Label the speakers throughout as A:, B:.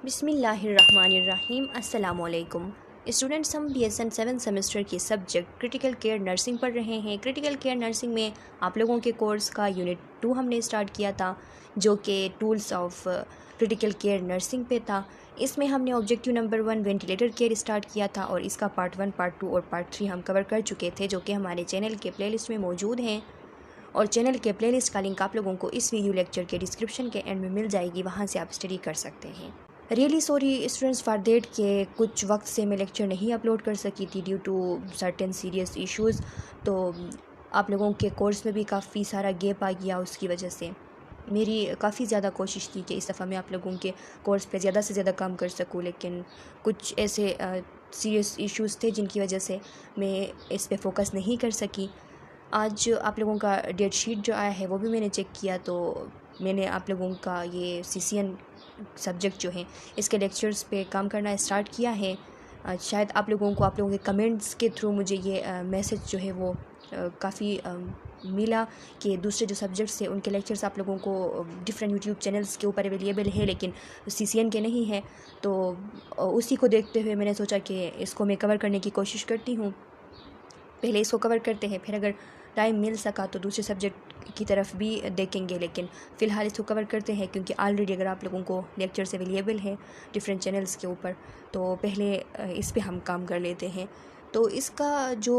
A: बिस्मिल्लाहिर्रहमानिर्रहीम अस्सलामुअलैकुम स्टूडेंट्स, हम BSN 7 सेमेस्टर के सब्जेक्ट क्रिटिकल केयर नर्सिंग पढ़ रहे हैं। क्रिटिकल केयर नर्सिंग में आप लोगों के कोर्स का यूनिट 2 हमने स्टार्ट किया था, जो कि tools of critical care nursing पे था। इसमें हमने objective number 1 ventilator care start किया था और इसका पार्ट 1, पार्ट 2 और पार्ट 3 हम कवर कर चुके थे, जो कि हमारे चैनल के प्लेलिस्ट में मौजूद हैं। और चैनल के प्लेलिस्ट का लिंक आप लोगों को इस वीडियो लेक्चर के डिस्क्रिप्शन के एंड में मिल जाएगी, वहाँ से आप स्टडी कर सकते हैं। Really sorry students for that के कुछ वक्त से मैं लेक्चर नहीं अपलोड कर सकी थी due to certain serious issues. तो आप लोगों के कोर्स में भी काफ़ी सारा गैप आ गया, उसकी वजह से मेरी काफ़ी ज़्यादा कोशिश थी कि इस दफ़ा मैं आप लोगों के कोर्स पे ज़्यादा से ज़्यादा काम कर सकूं, लेकिन कुछ ऐसे सीरियस इश्यूज़ थे जिनकी वजह से मैं इस पे फोकस नहीं कर सकी। आज आप लोगों का डेट शीट जो आया है वो भी मैंने चेक किया, तो मैंने आप लोगों का ये CCN सब्जेक्ट जो है इसके लेक्चर्स पे काम करना स्टार्ट किया है। शायद आप लोगों के कमेंट्स के थ्रू मुझे ये मैसेज जो है वो काफ़ी मिला कि दूसरे जो सब्जेक्ट्स हैं उनके लेक्चर्स आप लोगों को डिफरेंट यूट्यूब चैनल्स के ऊपर अवेलेबल है, लेकिन CCN के नहीं है। तो उसी को देखते हुए मैंने सोचा कि इसको मैं कवर करने की कोशिश करती हूँ। पहले इसको कवर करते हैं, फिर अगर टाइम मिल सका तो दूसरे सब्जेक्ट की तरफ भी देखेंगे, लेकिन फ़िलहाल इसको कवर करते हैं क्योंकि ऑलरेडी अगर आप लोगों को लेक्चर्स अवेलेबल है डिफरेंट चैनल्स के ऊपर, तो पहले इस पे हम काम कर लेते हैं। तो इसका जो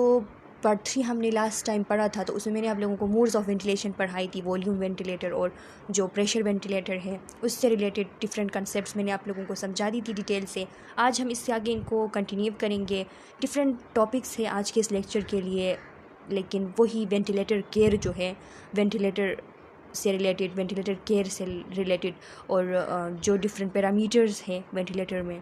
A: पार्ट 3 हमने लास्ट टाइम पढ़ा था, तो उसमें मैंने आप लोगों को मोड्स ऑफ वेंटिलेशन पढ़ाई थी, वॉल्यूम वेंटिलेटर और जो प्रेशर वेंटिलेटर है उससे रिलेटेड डिफरेंट कंसेप्ट्स मैंने आप लोगों को समझा दी थी डिटेल से। आज हम इससे आगे इनको कंटिन्यू करेंगे। डिफरेंट टॉपिक्स है आज के इस लेक्चर के लिए, लेकिन वही वेंटिलेटर केयर जो है, वेंटिलेटर से रिलेटेड, वेंटिलेटर केयर से रिलेटेड, और जो डिफरेंट पैरामीटर्स हैं वेंटिलेटर में,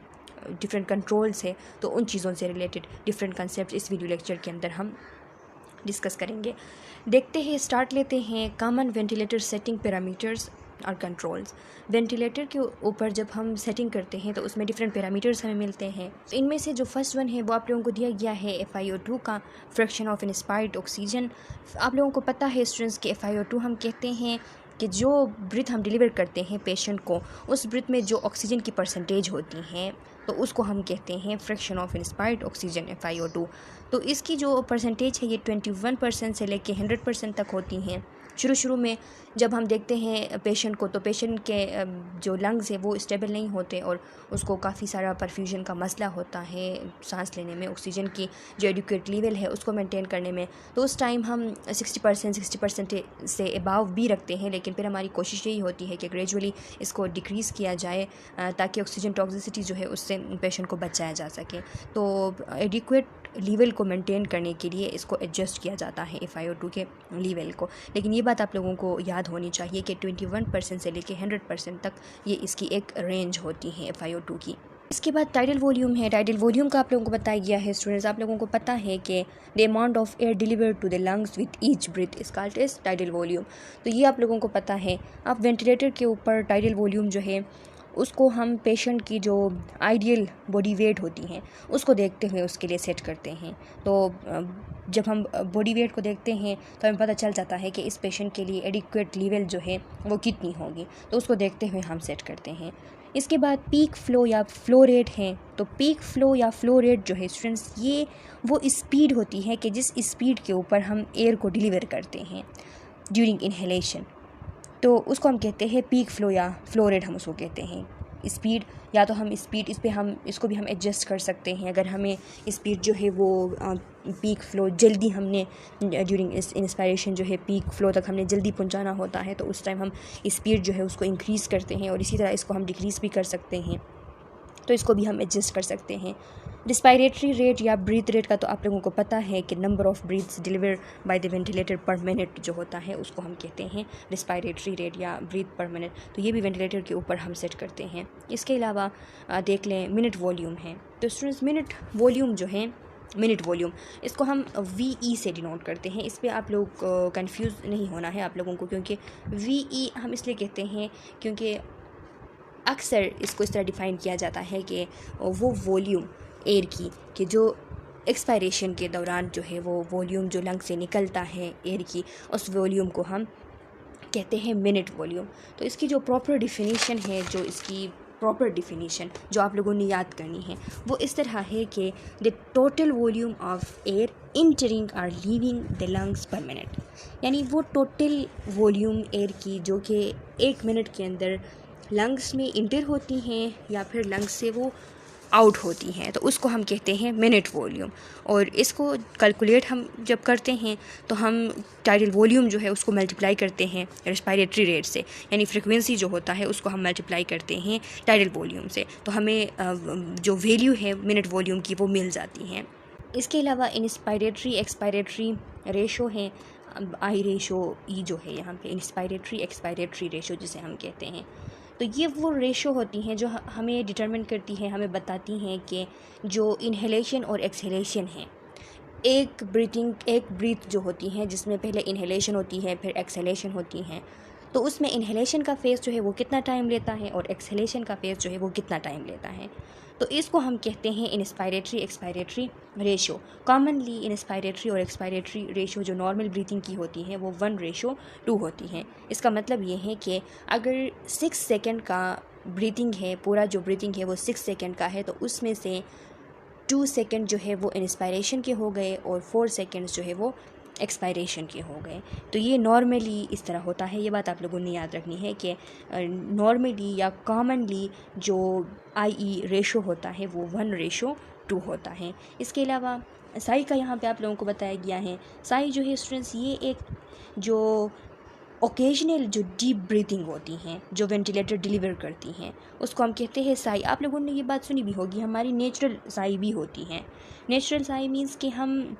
A: डिफरेंट कंट्रोल्स है, तो उन चीज़ों से रिलेटेड डिफरेंट कंसेप्ट इस वीडियो लेक्चर के अंदर हम डिस्कस करेंगे। देखते हैं, स्टार्ट लेते हैं कॉमन वेंटिलेटर सेटिंग पैरामीटर्स और कंट्रोल्स। वेंटिलेटर के ऊपर जब हम सेटिंग करते हैं तो उसमें डिफरेंट पैरामीटर्स हमें मिलते हैं। इनमें से जो फर्स्ट वन है वो आप लोगों को दिया गया है FiO2 का, फ्रैक्शन ऑफ इंस्पायर्ड ऑक्सीजन। आप लोगों को पता है स्टूडेंट्स कि FiO2 हम कहते हैं कि जो ब्रीथ हम डिलीवर करते हैं पेशेंट को, उस ब्रीथ में जो ऑक्सीजन की परसेंटेज होती हैं तो उसको हम कहते हैं fraction of inspired oxygen FiO2। तो इसकी जो परसेंटेज है ये 21% से लेके 100% तक होती हैं। शुरू में जब हम देखते हैं पेशेंट को, तो पेशेंट के जो लंग्स है वो स्टेबल नहीं होते और उसको काफ़ी सारा परफ्यूजन का मसला होता है सांस लेने में, ऑक्सीजन की जो एडिक्वेट लेवल है उसको मेंटेन करने में। तो उस टाइम हम 60% से अबाव भी रखते हैं, लेकिन फिर हमारी कोशिश यही होती है कि ग्रेजुअली इसको डिक्रीज़ किया जाए ताकि ऑक्सीजन टॉक्सिसिटी जो है उससे पेशेंट को बचाया जा सके। तो एडिक्वेट लेवल को मेंटेन करने के लिए इसको एडजस्ट किया जाता है FiO2 के लेवल को। लेकिन ये बात आप लोगों को याद होनी चाहिए कि 21% से लेके 100% तक ये इसकी एक रेंज होती है FiO2 की। इसके बाद टाइडल वॉल्यूम है। टाइडल वॉल्यूम का आप लोगों को बताया गया है स्टूडेंट्स, आप लोगों को पता है कि the amount of air delivered to the lungs with each breath is called as tidal volume. तो ये आप लोगों को पता है। अब वेंटिलेटर के ऊपर टाइडल वॉल्यूम जो है उसको हम पेशेंट की जो आइडियल बॉडी वेट होती है उसको देखते हुए उसके लिए सेट करते हैं। तो जब हम बॉडी वेट को देखते हैं तो हमें पता चल जाता है कि इस पेशेंट के लिए एडिक्वेट लेवल जो है वो कितनी होगी, तो उसको देखते हुए हम सेट करते हैं। इसके बाद पीक फ़्लो या फ़्लो रेट है। तो पीक फ़्लो या फ़्लो रेट जो है स्टूडेंट्स, ये वो स्पीड होती है कि जिस स्पीड के ऊपर हम एयर को डिलीवर करते हैं ड्यूरिंग इनहेलेशन, तो उसको हम कहते हैं पीक फ़्लो या फ़्लो रेट, हम उसको कहते हैं। स्पीड या तो हम स्पीड इस पे हम इसको भी हम एडजस्ट कर सकते हैं। अगर हमें स्पीड जो है वो पीक फ़्लो जल्दी हमने ड्यूरिंग इंस्पायरेशन जो है पीक फ़्लो तक हमने जल्दी पहुंचाना होता है, तो उस टाइम हम स्पीड जो है उसको इंक्रीज़ करते हैं, और इसी तरह इसको हम डिक्रीज़ भी कर सकते हैं, तो इसको भी हम एडजस्ट कर सकते हैं। रिस्पायरेटरी रेट या ब्रीथ रेट का तो आप लोगों को पता है कि number of breaths deliver by the ventilator per minute जो होता है उसको हम कहते हैं रिस्पायरेटरी रेट या ब्रीथ पर मिनट। तो ये भी वेंटिलेटर के ऊपर हम सेट करते हैं। इसके अलावा देख लें मिनट वॉल्यूम है। तो स्टूडेंट्स मिनट वॉल्यूम जो है, मिनट वॉल्यूम, इसको हम VE से डिनोट करते हैं। इस पर आप लोग कंफ्यूज नहीं होना है आप लोगों को, क्योंकि VE हम इसलिए कहते हैं क्योंकि अक्सर इसको इस तरह डिफ़ाइन किया जाता है कि वो वॉल्यूम एयर की कि जो एक्सपायरेशन के दौरान जो है वो वॉल्यूम जो लंग से निकलता है एयर की, उस वॉल्यूम को हम कहते हैं मिनट वॉल्यूम। तो इसकी जो प्रॉपर डिफिनीशन है, जो इसकी प्रॉपर डिफिनीशन जो आप लोगों ने याद करनी है वो इस तरह है कि the total volume of air entering और leaving the lungs per minute, यानी वो टोटल वॉल्यूम एयर की जो कि 1 मिनट के अंदर लंग्स में इंटर होती हैं या फिर लंग्स से वो आउट होती हैं, तो उसको हम कहते हैं मिनट वॉल्यूम। और इसको कैलकुलेट हम जब करते हैं तो हम टाइडल वॉल्यूम जो है उसको मल्टीप्लाई करते हैं रेस्पिरेटरी रेट से, यानी फ्रिक्वेंसी जो होता है उसको हम मल्टीप्लाई करते हैं टाइडल वॉल्यूम से, तो हमें जो वैल्यू है मिनट वॉल्यूम की वो मिल जाती हैं। इसके अलावा इंस्पायरेटरी एक्सपायरेटरी रेशो है, आई रेशो ई जो है यहाँ पे इंस्पायरेटरी एक्सपायरेटरी रेशो जिसे हम कहते हैं, तो ये वो रेशो होती हैं जो हमें डिटरमिन करती है, हमें बताती हैं कि जो इन्हेलेशन और एक्सहेलेशन है, एक ब्रीथ जो होती है जिसमें पहले इन्हेलेशन होती है फिर एक्सहेलेशन होती है, तो उसमें इन्हेलेशन का फेज़ जो है वो कितना टाइम लेता है और एक्सहेलेशन का फेज़ जो है वो कितना टाइम लेता है, तो इसको हम कहते हैं inspiratory expiratory ratio. Commonly inspiratory और एक्सपायरेटरी रेशो जो नॉर्मल ब्रीथिंग की होती है वो 1:2 होती है। इसका मतलब ये है कि अगर 6 सेकेंड का ब्रीथिंग है, पूरा जो ब्रीथिंग है वो 6 सेकेंड का है, तो उसमें से 2 सेकेंड जो है वो इंस्पायरेशन के हो गए और 4 सेकेंड्स जो है वो एक्सपायरेशन के हो गए। तो ये नॉर्मली इस तरह होता है, ये बात आप लोगों ने याद रखनी है कि नॉर्मली या कॉमनली जो आई रेशो होता है वो 1:2 होता है। इसके अलावा साई का यहाँ पे आप लोगों को बताया गया है। साई जो है स्टूडेंट्स ये एक जो ओकेजनल जो डीप ब्रीथिंग होती हैं जो वेंटिलेटर डिलीवर करती हैं उसको हम कहते हैं साई। आप लोगों ने ये बात सुनी भी होगी, हमारी नेचुरल साई भी होती हैं। नेचुरल साई मीन्स कि हम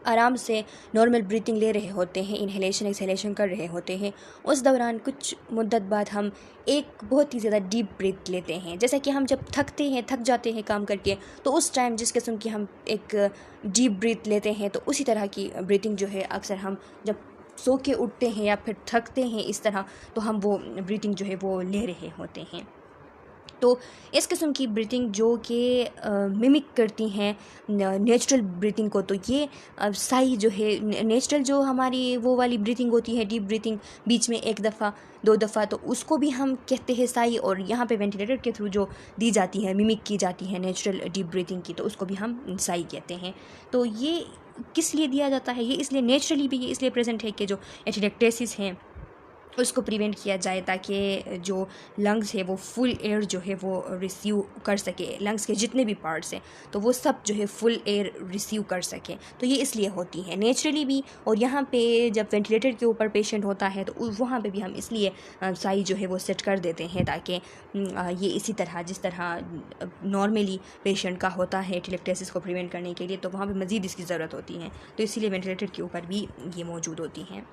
A: आराम से नॉर्मल ब्रीथिंग ले रहे होते हैं, इन्हेलेशन एक्सहेलेशन कर रहे होते हैं, उस दौरान कुछ मुद्दत बाद हम एक बहुत ही ज़्यादा डीप ब्रीथ लेते हैं। जैसा कि हम जब थक जाते हैं काम करके, तो उस टाइम जिस किस्म की हम एक डीप ब्रीथ लेते हैं, तो उसी तरह की ब्रीथिंग जो है अक्सर हम जब सो के उठते हैं या फिर थकते हैं इस तरह, तो हम वो ब्रीथिंग जो है वो ले रहे होते हैं। तो इस किस्म की ब्रीथिंग जो कि मिमिक करती हैं नेचुरल ब्रीथिंग को, तो ये साई जो है नेचुरल जो हमारी वो वाली ब्रीथिंग होती है डीप ब्रीथिंग बीच में 1 दफ़ा 2 दफ़ा, तो उसको भी हम कहते हैं साई। और यहाँ पे वेंटिलेटर के थ्रू जो दी जाती है मिमिक की जाती है नेचुरल डीप ब्रीथिंग की, तो उसको भी हम साई कहते हैं। तो ये किस लिए दिया जाता है, ये इसलिए नेचुरली भी ये इसलिए प्रेजेंट है कि जो एटिलेक्टेसिस हैं उसको प्रिवेंट किया जाए, ताकि जो लंग्स है वो फुल एयर जो है वो रिसीव कर सके, लंग्स के जितने भी पार्ट्स हैं तो वो सब जो है फुल एयर रिसीव कर सके, तो ये इसलिए होती है नेचुरली भी। और यहाँ पे जब वेंटिलेटर के ऊपर पेशेंट होता है तो वहाँ पे भी हम इसलिए साई जो है वो सेट कर देते हैं, ताकि ये इसी तरह जिस तरह नॉर्मली पेशेंट का होता है एटिलेक्टेसिस को प्रिवेंट करने के लिए, तो वहाँ पर मज़ीद इसकी ज़रूरत होती है, तो इसीलिए वेंटिलेटर के ऊपर भी ये मौजूद होती हैं।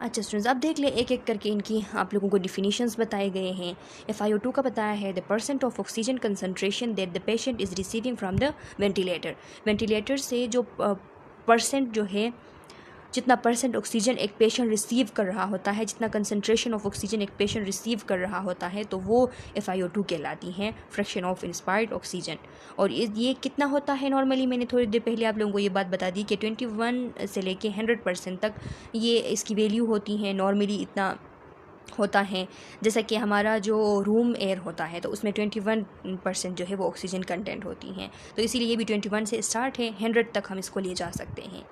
A: अच्छा स्टूडेंट्स, अब देख ले एक एक करके इनकी आप लोगों को डिफिनीशंस बताए गए हैं। FiO2 का बताया है the % of oxygen concentration that the patient is receiving from the ventilator. Ventilator से जो परसेंट जो है, जितना % ऑक्सीजन एक पेशेंट रिसीव कर रहा होता है, जितना कंसनट्रेशन ऑफ ऑक्सीजन एक पेशेंट रिसीव कर रहा होता है, तो वो FiO2 कहलाती हैं, फ्रैक्शन ऑफ इंस्पायर्ड ऑक्सीजन। और ये कितना होता है नॉर्मली, मैंने थोड़ी देर पहले आप लोगों को ये बात बता दी कि 21 से लेके 100% तक ये इसकी वैल्यू होती है। नॉर्मली इतना होता है, जैसा कि हमारा जो रूम एयर होता है तो उसमें 21% जो है वो ऑक्सीजन कंटेंट होती हैं, तो इसीलिए ये भी 21 से स्टार्ट है, 100 तक हम इसको ले जा सकते हैं।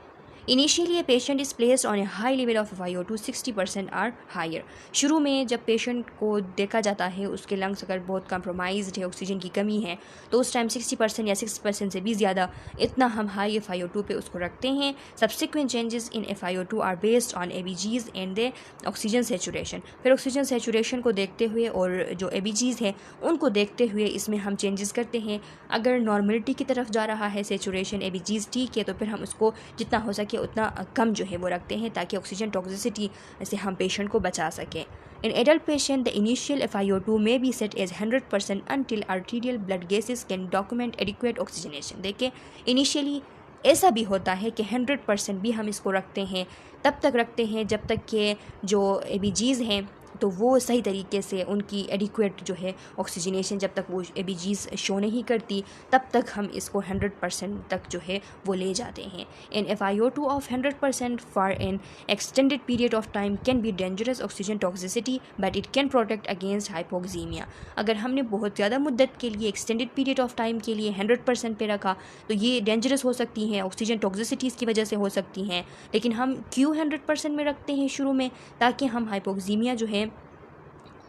A: Initially a patient is placed on a high level of FiO2 60% or higher. शुरू में जब पेशेंट को देखा जाता है उसके लंग्स अगर बहुत कंप्रोमाइज्ड है, ऑक्सीजन की कमी है, तो उस टाइम 60% या 60% से भी ज़्यादा इतना हम हाई FiO2 पे उसको रखते हैं। Subsequent changes in FiO2 are based on ABGs and the oxygen saturation. फिर ऑक्सीजन सेचुरेशन को देखते हुए और जो ABGs है उनको देखते हुए इसमें हम चेंजेस करते हैं। अगर नॉर्मलिटी की तरफ जा रहा है सेचुरेशन ABGs ठीक है, तो फिर हम उसको जितना हो सके उतना कम जो है वो रखते हैं, ताकि ऑक्सीजन टॉक्सिसिटी से हम पेशेंट को बचा सकें। In adult patient the initial FiO2 may be set as 100% until arterial blood gases can document adequate oxygenation. देखिए इनिशियली ऐसा भी होता है कि 100% भी हम इसको रखते हैं, तब तक रखते हैं जब तक कि जो ABGs हैं तो वो सही तरीके से उनकी एडिक्वेट जो है ऑक्सीजनेशन जब तक वो ABGs शो नहीं करती तब तक हम इसको 100% तक जो है वो ले जाते हैं। इन FiO2 of 100% for an extended period of time can be dangerous oxygen toxicity but it can protect against hypoxaemia. अगर हमने बहुत ज़्यादा मुद्दत के लिए एक्सटेंडेड पीरियड ऑफ टाइम के लिए 100% पे रखा तो ये डेंजरस हो सकती हैं, ऑक्सीजन टॉक्सिसिटीज़ की वजह से हो सकती हैं। लेकिन हम क्यों 100% में रखते हैं शुरू में? ताकि हम हाइपोक्सीमिया जो है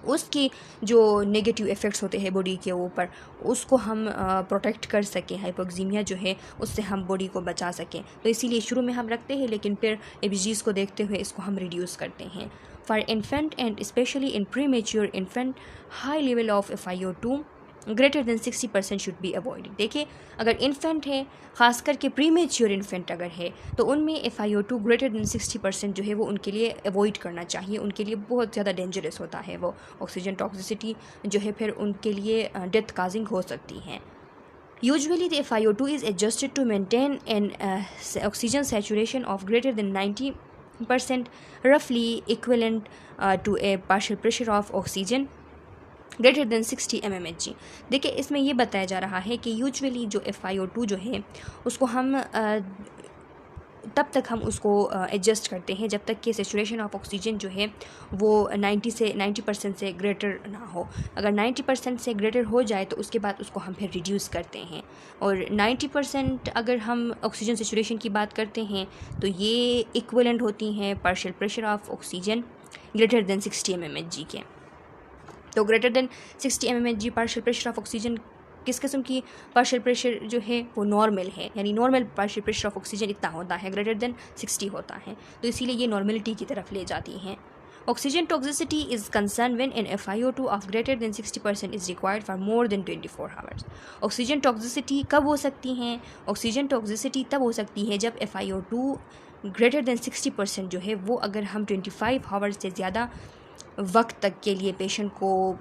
A: उसकी जो नेगेटिव इफ़ेक्ट्स होते हैं बॉडी के ऊपर उसको हम प्रोटेक्ट कर सकें, हाइपोक्सीमिया जो है उससे हम बॉडी को बचा सकें। तो इसीलिए शुरू में हम रखते हैं, लेकिन फिर ABGs को देखते हुए इसको हम रिड्यूस करते हैं। For infant and specially in premature infant high level of FiO2 greater than 60% should be avoided. देखिए, अगर इन्फेंट है, ख़ास करके प्रीमेच्योर इन्फेंट अगर है, तो उनमें FiO2 ग्रेटर देन 60% जो है वो उनके लिए अवॉइड करना चाहिए। उनके लिए बहुत ज़्यादा डेंजरस होता है वो ऑक्सीजन टॉक्सिसिटी जो है, फिर उनके लिए डेथ काजिंग हो सकती हैं। Usually the FiO2 is adjusted to maintain an oxygen saturation of greater than 90%, roughly equivalent to a partial pressure of oxygen greater than 60 mmHg। देखिए, इसमें ये बताया जा रहा है कि यूजुअली जो FiO2 जो है उसको हम तब तक हम उसको एडजस्ट करते हैं जब तक कि सेचुरेशन ऑफ ऑक्सीजन जो है वो 90% से ग्रेटर ना हो। अगर 90% से ग्रेटर हो जाए तो उसके बाद उसको हम फिर रिड्यूस करते हैं। और 90% अगर हम ऑक्सीजन सेचुरेशन की बात करते हैं तो ये इक्विवेलेंट होती हैं partial pressure of oxygen greater than 60 mmHg के। तो greater than 60 mmHg partial pressure of oxygen किस किस्म की पार्शियल प्रेशर जो है वो नॉर्मल है, यानी normal partial pressure of oxygen इतना होता है, ग्रेटर देन 60 होता है। तो इसीलिए ये नॉर्मलिटी की तरफ ले जाती हैं। Oxygen toxicity is concern when an FiO2 of greater than 60% is required for more than 24 hours. Oxygen toxicity कब हो सकती हैं? ऑक्सीजन टॉक्सिसिटी तब हो सकती है जब FiO2 ग्रेटर देन 60% जो है वो अगर हम 25 आवर्स से ज़्यादा वक्त तक के लिए पेशेंट को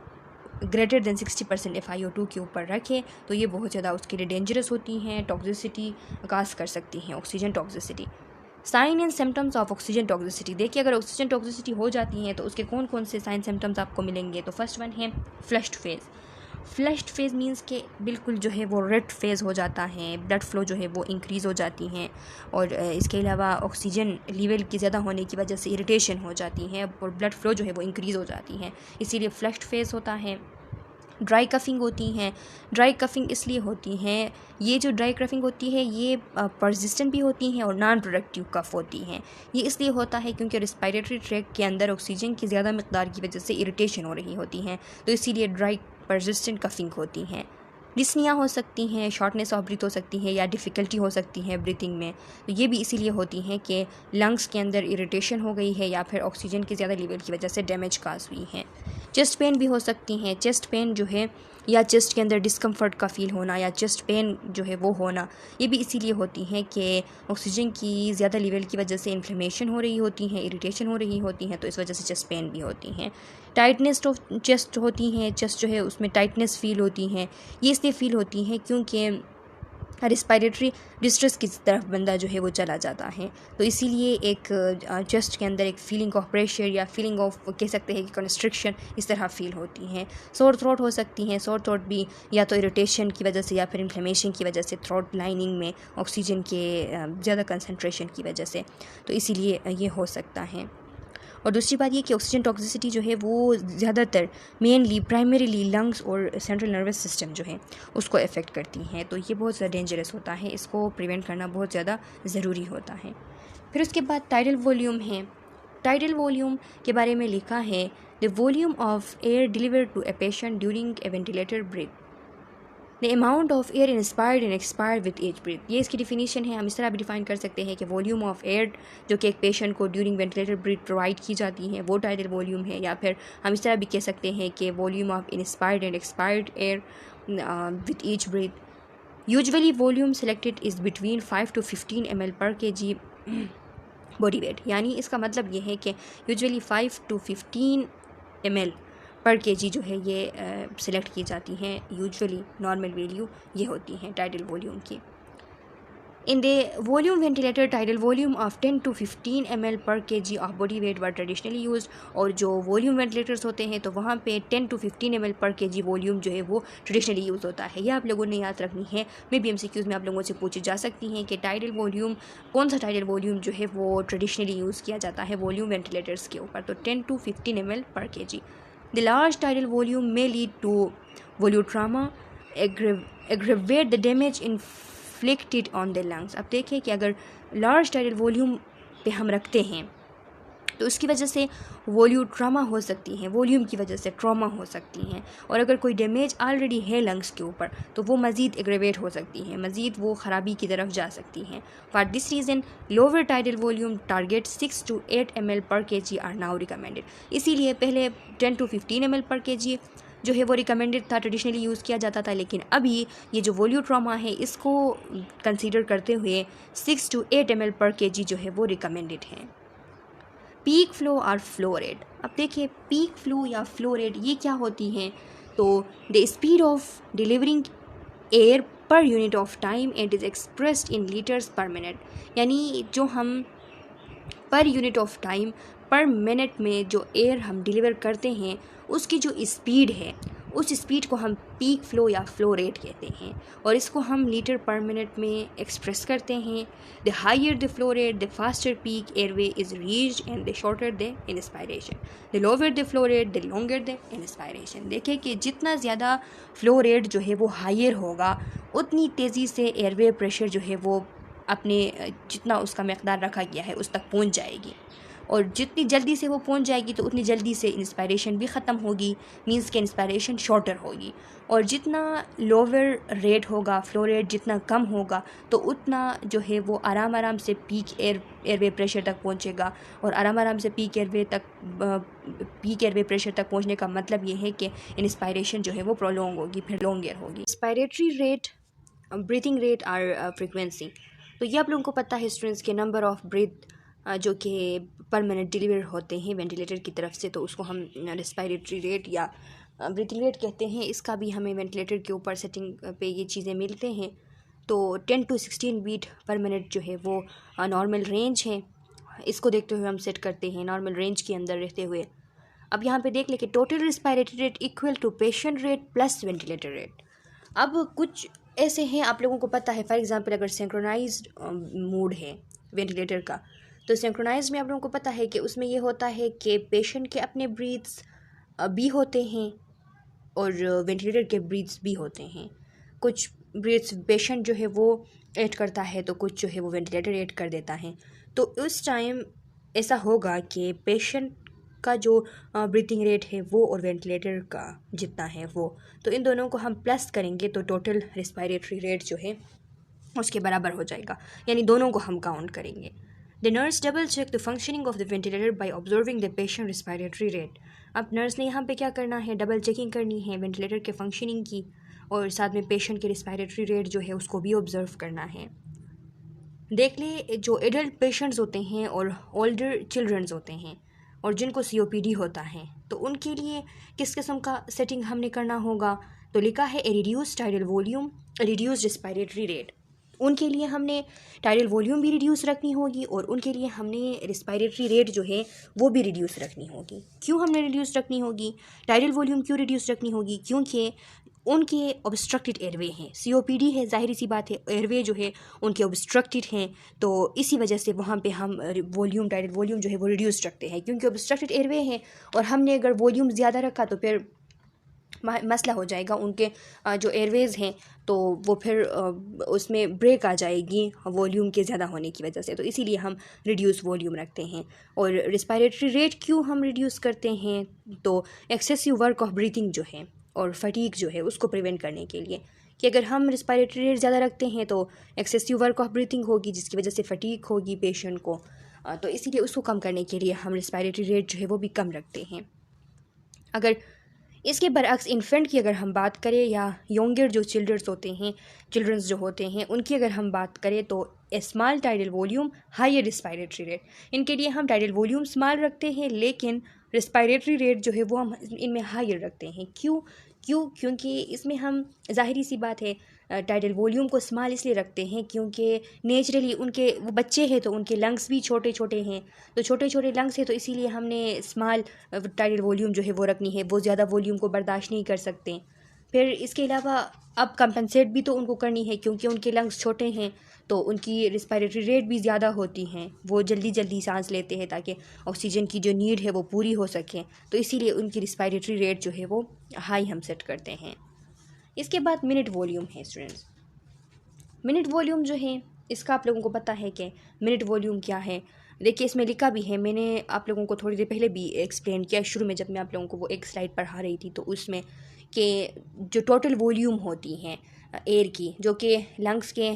A: ग्रेटर देन 60% FiO2 के ऊपर रखें तो ये बहुत ज़्यादा उसके लिए डेंजरस होती हैं, टॉक्सिसिटी काज कर सकती हैं, oxygen toxicity. Sign and symptoms of oxygen toxicity. देखिए, अगर ऑक्सीजन टॉक्सिसिटी हो जाती हैं तो उसके कौन कौन से साइन सिम्टम्स आपको मिलेंगे? तो फर्स्ट वन है flushed phase. Flushed phase means के बिल्कुल जो है वो रेड फेज़ हो जाता है, ब्लड फ्लो जो है वो इंक्रीज़ हो जाती हैं, और इसके अलावा ऑक्सीजन लेवल की ज़्यादा होने की वजह से इरिटेशन हो जाती है और ब्लड फ्लो जो है वो इंक्रीज़ हो जाती है, इसीलिए फ्लश्ड फेज़ होता है। ड्राई कफ़िंग होती हैं। ड्राई कफ़िंग इसलिए होती हैं, ये जो ड्राई कफ़िंग होती है ये परसिस्टेंट भी होती हैं और नॉन प्रोडक्टिव कफ़ होती हैं। ये इसलिए होता है क्योंकि रिस्पायरेटरी ट्रैक्ट के अंदर ऑक्सीजन की ज़्यादा मकदार की वजह से इरिटेशन हो रही होती हैं, तो इसीलिए ड्राई परसिस्टेंट कफ़िंग होती हैं। डिस्निया हो सकती हैं, शॉर्टनेस ऑफ ब्रीथ हो सकती है, या डिफ़िकल्टी हो सकती है ब्रीथिंग में, तो ये भी इसीलिए होती हैं कि लंग्स के अंदर इरिटेशन हो गई है या फिर ऑक्सीजन की ज़्यादा लेवल की वजह से डैमेज काज हुई है। चेस्ट पेन भी हो सकती हैं। चेस्ट पेन जो है या चेस्ट के अंदर डिस्कम्फर्ट का फ़ील होना या चेस्ट पेन जो है वो होना, ये भी इसीलिए होती हैं कि ऑक्सीजन की ज़्यादा लेवल की वजह से इन्फ्लेमेशन हो रही होती हैं, इरिटेशन हो रही होती हैं, तो इस वजह से चेस्ट पेन भी होती हैं। टाइटनेस ऑफ चेस्ट होती हैं, चेस्ट जो है उसमें टाइटनेस फ़ील होती हैं, ये इसलिए फ़ील होती हैं क्योंकि रिस्पायरेटरी डिस्ट्रेस की तरफ बंदा जो है वो चला जाता है, तो इसीलिए एक चेस्ट के अंदर एक फीलिंग ऑफ प्रेशर या फीलिंग ऑफ कह सकते हैं कि कंस्ट्रिक्शन इस तरह फील होती हैं। सोर थ्रोट हो सकती हैं। सोर थ्रोट भी या तो इरिटेशन की वजह से या फिर इन्फ्लेमेशन की वजह से, थ्रोट लाइनिंग में ऑक्सीजन के ज़्यादा कंसनट्रेशन की वजह से, तो इसीलिए ये हो सकता है। और दूसरी बात ये कि ऑक्सीजन टॉक्सिसिटी जो है वो ज़्यादातर मेनली प्राइमरीली लंग्स और सेंट्रल नर्वस सिस्टम जो है उसको अफेक्ट करती हैं, तो ये बहुत ज़्यादा डेंजरस होता है, इसको प्रिवेंट करना बहुत ज़्यादा ज़रूरी होता है। फिर उसके बाद टाइडल वॉल्यूम है। टाइडल वॉल्यूम के बारे में लिखा है the volume of air delivered to a patient during a ventilator breath, the amount of air inspired and expired with each breath. ये इसकी डिफिनीशन है। हम इस तरह भी डिफाइन कर सकते हैं कि वॉल्यूम ऑफ एयर जो कि एक पेशेंट को ड्यूरिंग वेंटिलेटर ब्रीथ प्रोवाइड की जाती है वो टाइडल वॉल्यूम है, या फिर हम इस तरह भी कह सकते हैं कि volume of inspired and expired air with each breath. Usually volume selected is between 5 to 15 ml per kg body weight, यानी इसका मतलब ये है कि usually 5 to 15 ml per kg जो है ये सिलेक्ट की जाती हैं। यूजुअली नॉर्मल वैल्यू ये होती हैं टाइडल वॉल्यूम की। In the volume ventilator, tidal volume of 10 to 15 ml per kg of body weight were traditionally used। और जो वॉल्यूम वेंटिलेटर्स होते हैं तो वहाँ पे 10 to 15 ml per kg volume जो है वो ट्रेडिशनली यूज़ होता है। यह आप लोगों ने याद रखनी है। मे बी एमसीक्यूज़ में आप लोगों से पूछी जा सकती हैं कि टाइडल वॉल्यूम, कौन सा टाइडल वॉल्यूम जो है वो ट्रेडिशनली यूज़ किया जाता है वॉल्यूम वेंटिलेटर्स के ऊपर, तो 10 to 15 ml per kg। The large tidal volume may lead to volutrauma, aggravate the damage inflicted on the lungs। अब देखिए कि अगर लार्ज टाइडल वॉल्यूम पे हम रखते हैं तो उसकी वजह से वॉल्यूट्रामा हो सकती हैं, वॉल्यूम की वजह से ट्रॉमा हो सकती हैं, और अगर कोई डैमेज ऑलरेडी है लंग्स के ऊपर तो वो मज़ीद एग्रेवेट हो सकती हैं, मज़ीद वो ख़राबी की तरफ जा सकती हैं। For this reason lower tidal volume target 6 to 8 ml per kg are now recommended. इसीलिए पहले 10 to 15 ml per kg जो है वो रिकमेंडेड था, ट्रेडिशनली यूज़ किया जाता था, लेकिन अभी ये जो वॉल्यूट्रामा है इसको कंसीडर करते हुए 6 to 8 ml per kg जो है वो रिकमेंडेड है। पीक फ्लो और फ्लो रेट। अब देखिए पीक फ्लो या फ्लो रेट ये क्या होती हैं, तो the speed of delivering air per unit of time it is expressed in litres पर मिनट। यानी जो हम पर यूनिट ऑफ टाइम पर मिनट में जो एयर हम डिलीवर करते हैं उसकी जो स्पीड है उस स्पीड को हम पीक फ्लो या फ्लो रेट कहते हैं, और इसको हम लीटर पर मिनट में एक्सप्रेस करते हैं। The higher the flow rate the faster peak airway is reached and the shorter the inspiration. The lower the flow rate the longer the inspiration. देखिए कि जितना ज़्यादा फ्लो रेट जो है वो हायर होगा उतनी तेज़ी से एयरवे प्रेशर जो है वो अपने जितना उसका मकदार रखा गया है उस तक पहुंच जाएगी, और जितनी जल्दी से वो पहुंच जाएगी तो उतनी जल्दी से इंस्पायरेशन भी ख़त्म होगी, मींस के इंस्पायरेशन शॉर्टर होगी। और जितना लोअर रेट होगा, फ्लो रेट जितना कम होगा तो उतना जो है वो आराम आराम से पीक एयरवे प्रेशर तक पहुंचेगा, और आराम आराम से पीक एयरवे प्रेशर तक पहुंचने का मतलब ये है कि इंस्पायरेशन जो है वो प्रोलॉन्ग होगी, फिर लॉन्गर होगी। इंस्पायरेटरी रेट, ब्रीथिंग रेट और फ्रिक्वेंसी। तो ये आप लोगों को पता है स्टूडेंट्स के नंबर ऑफ ब्रीथ जो कि पर मिनट डिलीवर होते हैं वेंटिलेटर की तरफ से, तो उसको हम रेस्पिरेटरी रेट या ब्रीथिंग रेट कहते हैं। इसका भी हमें वेंटिलेटर के ऊपर सेटिंग पे ये चीज़ें मिलते हैं। तो 10 to 16 बीट पर मिनट जो है वो नॉर्मल रेंज है, इसको देखते हुए हम सेट करते हैं नॉर्मल रेंज के अंदर रहते हुए। अब यहाँ पे देख लें कि total respiratory rate equal to patient rate plus ventilator rate. अब कुछ ऐसे हैं आप लोगों को पता है, फॉर एग्जांपल अगर सिंक्रोनाइज्ड मोड है वेंटिलेटर का, तो सिंक्रोनाइज में आप लोगों को पता है कि उसमें ये होता है कि पेशेंट के अपने ब्रीथ्स भी होते हैं और वेंटिलेटर के ब्रीथ्स भी होते हैं। कुछ ब्रीथ्स पेशेंट जो है वो ऐड करता है तो कुछ जो है वो वेंटिलेटर ऐड कर देता है। तो उस टाइम ऐसा होगा कि पेशेंट का जो ब्रीथिंग रेट है वो और वेंटिलेटर का जितना है वो, तो इन दोनों को हम प्लस करेंगे तो टोटल रेस्पिरेटरी रेट जो है उसके बराबर हो जाएगा, यानी दोनों को हम काउंट करेंगे। The nurse double check the functioning of the ventilator by observing the patient respiratory rate। अब नर्स ने यहाँ पे क्या करना है, डबल चेकिंग करनी है वेंटिलेटर के फंक्शनिंग की, और साथ में पेशेंट के रिस्पायरेटरी रेट जो है उसको भी ऑब्जर्व करना है। देख ले जो एडल्ट पेशेंट्स होते हैं और ओल्डर चिल्ड्रंस होते हैं और जिनको COPD होता है, तो उनके लिए किस किस्म का सेटिंग हमने करना होगा, तो लिखा है a reduce tidal volume, reduce respiratory rate. उनके लिए हमने टाइडल वॉल्यूम भी रिड्यूस रखनी होगी और उनके लिए हमने रिस्पायरेटरी रेट जो है वो भी रिड्यूस रखनी होगी। क्यों हमने रिड्यूस रखनी होगी, टाइडल वॉल्यूम क्यों रिड्यूस रखनी होगी, क्योंकि उनके ऑब्स्ट्रक्टेड एयरवे हैं, COPD है, जाहिर सी बात है एयरवे जो है उनके ऑब्स्ट्रक्टेड हैं, तो इसी वजह से वहाँ पे हम वॉल्यूम टाइडल वॉल्यूम जो है वो रिड्यूस रखते हैं, क्योंकि ऑब्स्ट्रक्टेड एयरवे हैं और हमने अगर वॉल्यूम ज़्यादा रखा तो फिर मसला हो जाएगा उनके जो एयरवेज़ हैं, तो वो फिर उसमें ब्रेक आ जाएगी वॉल्यूम के ज़्यादा होने की वजह से, तो इसीलिए हम रिड्यूस वॉल्यूम रखते हैं। और रिस्पायरेटरी रेट क्यों हम रिड्यूस करते हैं, तो एक्सेसिव वर्क ऑफ ब्रीथिंग जो है और फटीक जो है उसको प्रिवेंट करने के लिए, कि अगर हम रिस्पायरेटरी रेट ज़्यादा रखते हैं तो एक्सेसिव वर्क ऑफ ब्रीथिंग होगी जिसकी वजह से फटीक होगी पेशेंट को, तो इसीलिए उसको कम करने के लिए हम रिस्पायरेटरी रेट जो है वो भी कम रखते हैं। अगर इसके बरअक्स इन्फेंट की अगर हम बात करें या यंगर जो चिल्ड्रंस जो होते हैं उनकी अगर हम बात करें, तो small tidal volume higher respiratory rate, इनके लिए हम टाइडल वॉल्यूम स्मॉल रखते हैं लेकिन रिस्पायरेटरी रेट जो है वो हम इनमें हायर रखते हैं। क्यों, क्योंकि इसमें हम ज़ाहिरी सी बात है टाइडल वॉल्यूम को स्मॉल इसलिए रखते हैं क्योंकि नेचुरली उनके वो बच्चे हैं तो उनके लंग्स भी छोटे छोटे हैं, तो छोटे छोटे लंग्स हैं तो इसीलिए हमने स्मॉल टाइडल वॉल्यूम जो है वो रखनी है, वो ज़्यादा वॉल्यूम को बर्दाश्त नहीं कर सकते। फिर इसके अलावा अब कंपनसेट भी तो उनको करनी है क्योंकि उनके लंग्स छोटे हैं तो उनकी रिस्पायरेटरी रेट भी ज़्यादा होती हैं, वो जल्दी जल्दी सांस लेते हैं ताकि ऑक्सीजन की जो नीड है वो पूरी हो सके, तो इसीलिए उनकी रिस्पायरेटरी रेट जो है वो हाई हम सेट करते हैं। इसके बाद मिनट वॉल्यूम है स्टूडेंट्स। मिनट वॉल्यूम जो है इसका आप लोगों को पता है कि मिनट वॉल्यूम क्या है। देखिए इसमें लिखा भी है, मैंने आप लोगों को थोड़ी देर पहले भी एक्सप्लेन किया शुरू में जब मैं आप लोगों को वो एक स्लाइड पढ़ा रही थी, तो उसमें कि जो टोटल वॉल्यूम होती हैं एयर की जो कि लंग्स के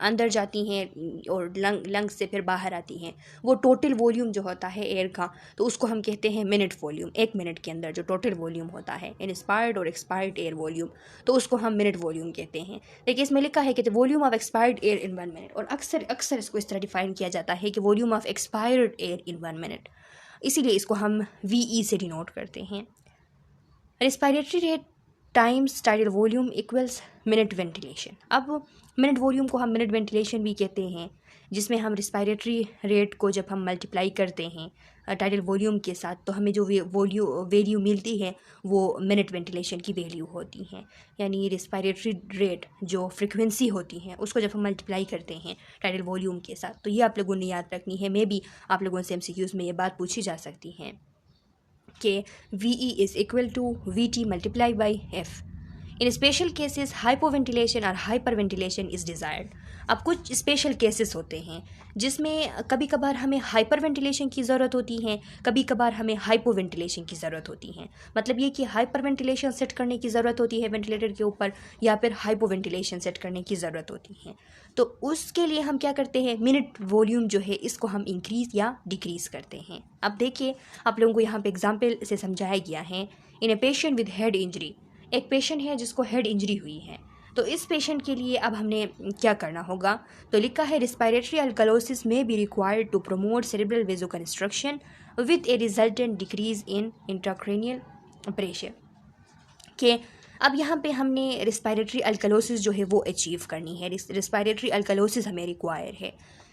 A: अंदर जाती हैं और लंग्स से फिर बाहर आती हैं, वो टोटल वॉल्यूम जो होता है एयर का तो उसको हम कहते हैं मिनट वॉल्यूम। एक मिनट के अंदर जो टोटल वॉल्यूम होता है इंस्पायर्ड और एक्सपायर्ड एयर वॉल्यूम, तो उसको हम मिनट वॉल्यूम कहते हैं। देखिए इसमें लिखा है कि the volume of expired air in 1 minute, और अक्सर इसको इस तरह डिफाइन किया जाता है कि volume of expired air in 1 minute, इसीलिए इसको हम VE से डिनोट करते हैं। Respiratory rate times tidal volume equals minute ventilation. अब मिनट वॉल्यूम को हम मिनट वेंटिलेशन भी कहते हैं, जिसमें हम रिस्पायरेटरी रेट को जब हम मल्टीप्लाई करते हैं टाइडल वॉल्यूम के साथ तो हमें जो वैल्यू मिलती है वो मिनट वेंटिलेशन की वैल्यू होती है। यानी रिस्पायरेटरी रेट जो फ्रिक्वेंसी होती है उसको जब हम मल्टीप्लाई करते हैं टाइडल वॉल्यूम के साथ, तो ये आप लोगों ने याद रखनी है। मे भी आप लोगों से MCQs में ये बात पूछी जा सकती है कि VE is equal to VT multiplied by F. In special cases hypoventilation और hyperventilation is desired. अब कुछ स्पेशल केसेस होते हैं जिसमें कभी कभार हमें हाइपर वेंटिलेशन की ज़रूरत होती है, कभी कभार हमें हाइपो वेंटिलेशन की ज़रूरत होती है। मतलब ये कि हाइपर वेंटिलेशन सेट करने की ज़रूरत होती है वेंटिलेटर के ऊपर, या फिर हाइपो वेंटिलेशन सेट करने की ज़रूरत होती है। तो उसके लिए हम क्या करते हैं, मिनट वॉल्यूम जो है इसको हम इंक्रीज़ या डिक्रीज़ करते हैं। अब देखिए आप लोगों को यहाँ पे एग्जाम्पल से समझाया गया है। In a patient with head injury, एक पेशेंट है जिसको हेड इंजरी हुई है, तो इस पेशेंट के लिए अब हमने क्या करना होगा, तो लिखा है रिस्पायरेटरी अल्कलोसिस में be required to promote cerebral vasoconstriction with a resultant decrease in intracranial pressure. के अब यहाँ पे हमने रिस्पायरेटरी अल्कलोसिस जो है वो अचीव करनी है। रिस्पायरेटरी अल्कलोसिस हमें रिक्वायर है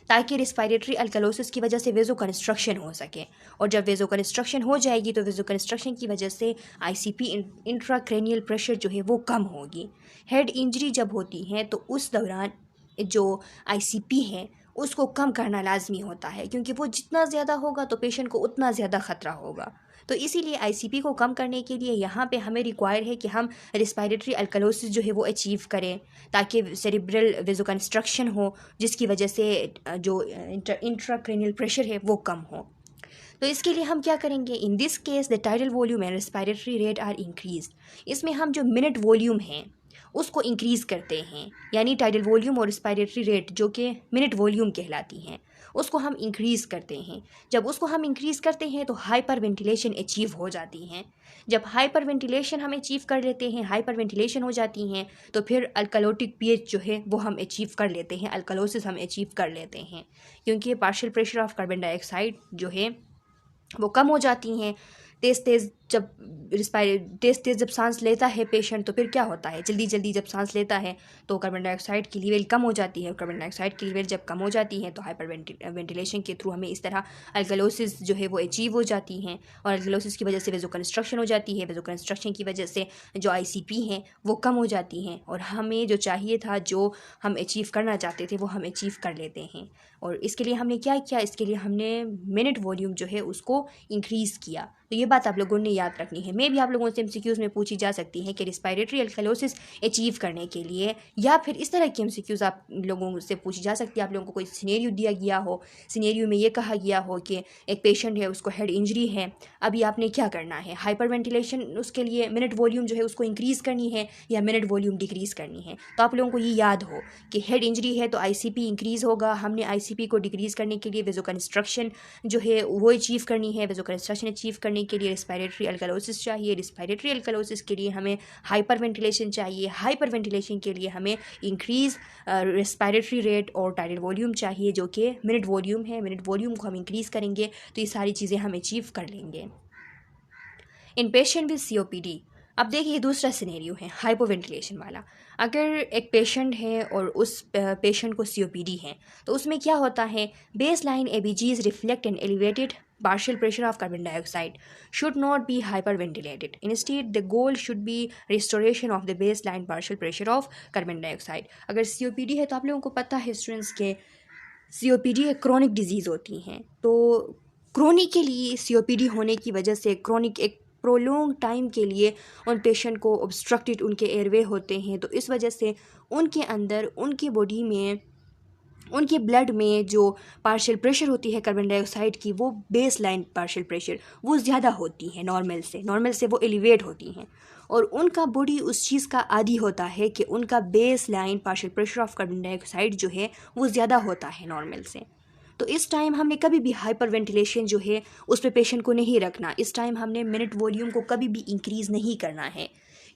A: ताकि रिस्पायरेटरी अल्कलोसिस की वजह से वेजो कंस्ट्रक्शन हो सके, और जब वेजो कंस्ट्रक्शन हो जाएगी तो वेजो कंस्ट्रक्शन की वजह से ICP इंट्राक्रेनियल प्रेशर जो है वो कम होगी। हेड इंजरी जब होती है तो उस दौरान जो ICP है उसको कम करना लाजमी होता है, क्योंकि वो जितना ज़्यादा होगा तो पेशेंट को उतना ज़्यादा ख़तरा होगा। तो इसीलिए ICP को कम करने के लिए यहाँ पे हमें रिक्वायर है कि हम रिस्पायरेटरी अल्कलोसिस जो है वो अचीव करें ताकि सेरिब्रल वेजोकंस्ट्रक्शन हो, जिसकी वजह से जो इंट्राक्रेनियल प्रेशर है वो कम हो। तो इसके लिए हम क्या करेंगे, in this case the tidal volume and respiratory rate are increase. इसमें हम जो मिनट वॉल्यूम है उसको इंक्रीज़ करते हैं, यानी टाइडल वॉल्यूम और रिस्पायरेटरी रेट जो कि मिनट वॉल्यूम कहलाती हैं उसको हम इंक्रीज़ करते हैं। जब उसको हम इंक्रीज़ करते हैं तो हाइपर वेंटिलेशन अचीव हो जाती हैं। जब हाइपर वेंटिलेशन हम अचीव कर लेते हैं, हाइपर वेंटिलेशन हो जाती हैं, तो फिर अल्कलोटिक pH जो है वो हम अचीव कर लेते हैं, अल्कलोसिस हम अचीव कर लेते हैं, क्योंकि partial pressure of carbon dioxide जो है वो कम हो जाती हैं। तेज़ तेज़ जब सांस लेता है पेशेंट तो फिर क्या होता है, जल्दी जल्दी जब सांस लेता है तो कार्बन डाइऑक्साइड की लेवल कम हो जाती है। कार्बन डाइऑक्साइड की लेवल जब कम हो जाती है तो हाइपर वेंटिलेशन के थ्रू हमें इस तरह अल्कलोसिस जो है वो अचीव हो जाती हैं, और अल्कलोसिस की वजह से वेजो कंस्ट्रक्शन हो जाती है। वेजो कंस्ट्रक्शन की वजह से जो ICP हैं वो कम हो जाती हैं, और हमें जो चाहिए था, जो हम अचीव करना चाहते थे वो हम अचीव कर लेते हैं। और इसके लिए हमने क्या किया, इसके लिए हमने मिनट वॉल्यूम जो है उसको इंक्रीज़ किया। तो ये बात आप लोगों ने याद रखनी है। मैं भी आप लोगों से MCQs में पूछी जा सकती है कि रिस्पायरेटरी अल्कलोसिस अचीव करने के लिए, या फिर इस तरह की MCQs आप लोगों से पूछी जा सकती है। आप लोगों को कोई सिनेरियो दिया गया हो, सिनेरियो में ये कहा गया हो कि एक पेशेंट है उसको हेड इंजरी है, अभी आपने क्या करना है, हाइपर वेंटिलेशन उसके लिए मिनट वॉल्यूम जो है उसको इंक्रीज़ करनी है या मिनट वॉल्यूम डिक्रीज़ करनी है। तो आप लोगों को ये याद हो कि हेड इंजरी है तो ICP इंक्रीज़ होगा, हमने ICP को डिक्रीज़ करने के लिए वेजो कंस्ट्रक्शन जो है वो अचीव करनी है। वेजो कंस्ट्रक्शन अचीव करने के लिए रिस्पायरेटरी अल्कलोसिस चाहिए, रिस्पायरेटरी अल्कलोसिस के लिए हमें हाइपर वेंटिलेशन चाहिए, हाइपर वेंटिलेशन के लिए हमें इंक्रीज़ रिस्पायरेटरी रेट और टाइडल वॉल्यूम चाहिए जो कि मिनट वॉल्यूम है। मिनट वॉल्यूम को हम इंक्रीज़ करेंगे तो ये सारी चीज़ें हम अचीव कर लेंगे। इन पेशेंट विद COPD अब देखिए दूसरा सिनेरियो है हाइपोवेंटिलेशन वाला। अगर एक पेशेंट है और उस पेशेंट को COPD है, तो उसमें क्या होता है, baseline ABGs reflect an elevated partial pressure of carbon dioxide should not be hyperventilated. Instead, the goal should be restoration of the baseline partial pressure of carbon dioxide. अगर COPD है तो आप लोगों को पता है स्टूडेंट्स के COPD एक क्रोनिक डिजीज़ होती हैं, तो क्रोनिकली COPD होने की वजह से क्रोनिक एक प्रोलॉन्ग टाइम के लिए उन पेशेंट को ऑब्स्ट्रक्टेड उनके एयरवे होते हैं, तो इस वजह से उनके अंदर उनकी बॉडी में उनके ब्लड में जो पार्शियल प्रेशर होती है कार्बन डाइऑक्साइड की, वो बेस लाइन पार्शियल प्रेशर वो ज़्यादा होती है नॉर्मल से वो एलिवेट होती हैं, और उनका बॉडी उस चीज़ का आदी होता है कि उनका base line partial pressure of carbon dioxide जो है वो ज़्यादा होता है नॉर्मल से। तो इस टाइम हमने कभी भी हाइपर वेंटिलेशन जो है उस पर पेशेंट को नहीं रखना। इस टाइम हमने मिनट वॉल्यूम को कभी भी इंक्रीज़ नहीं करना है,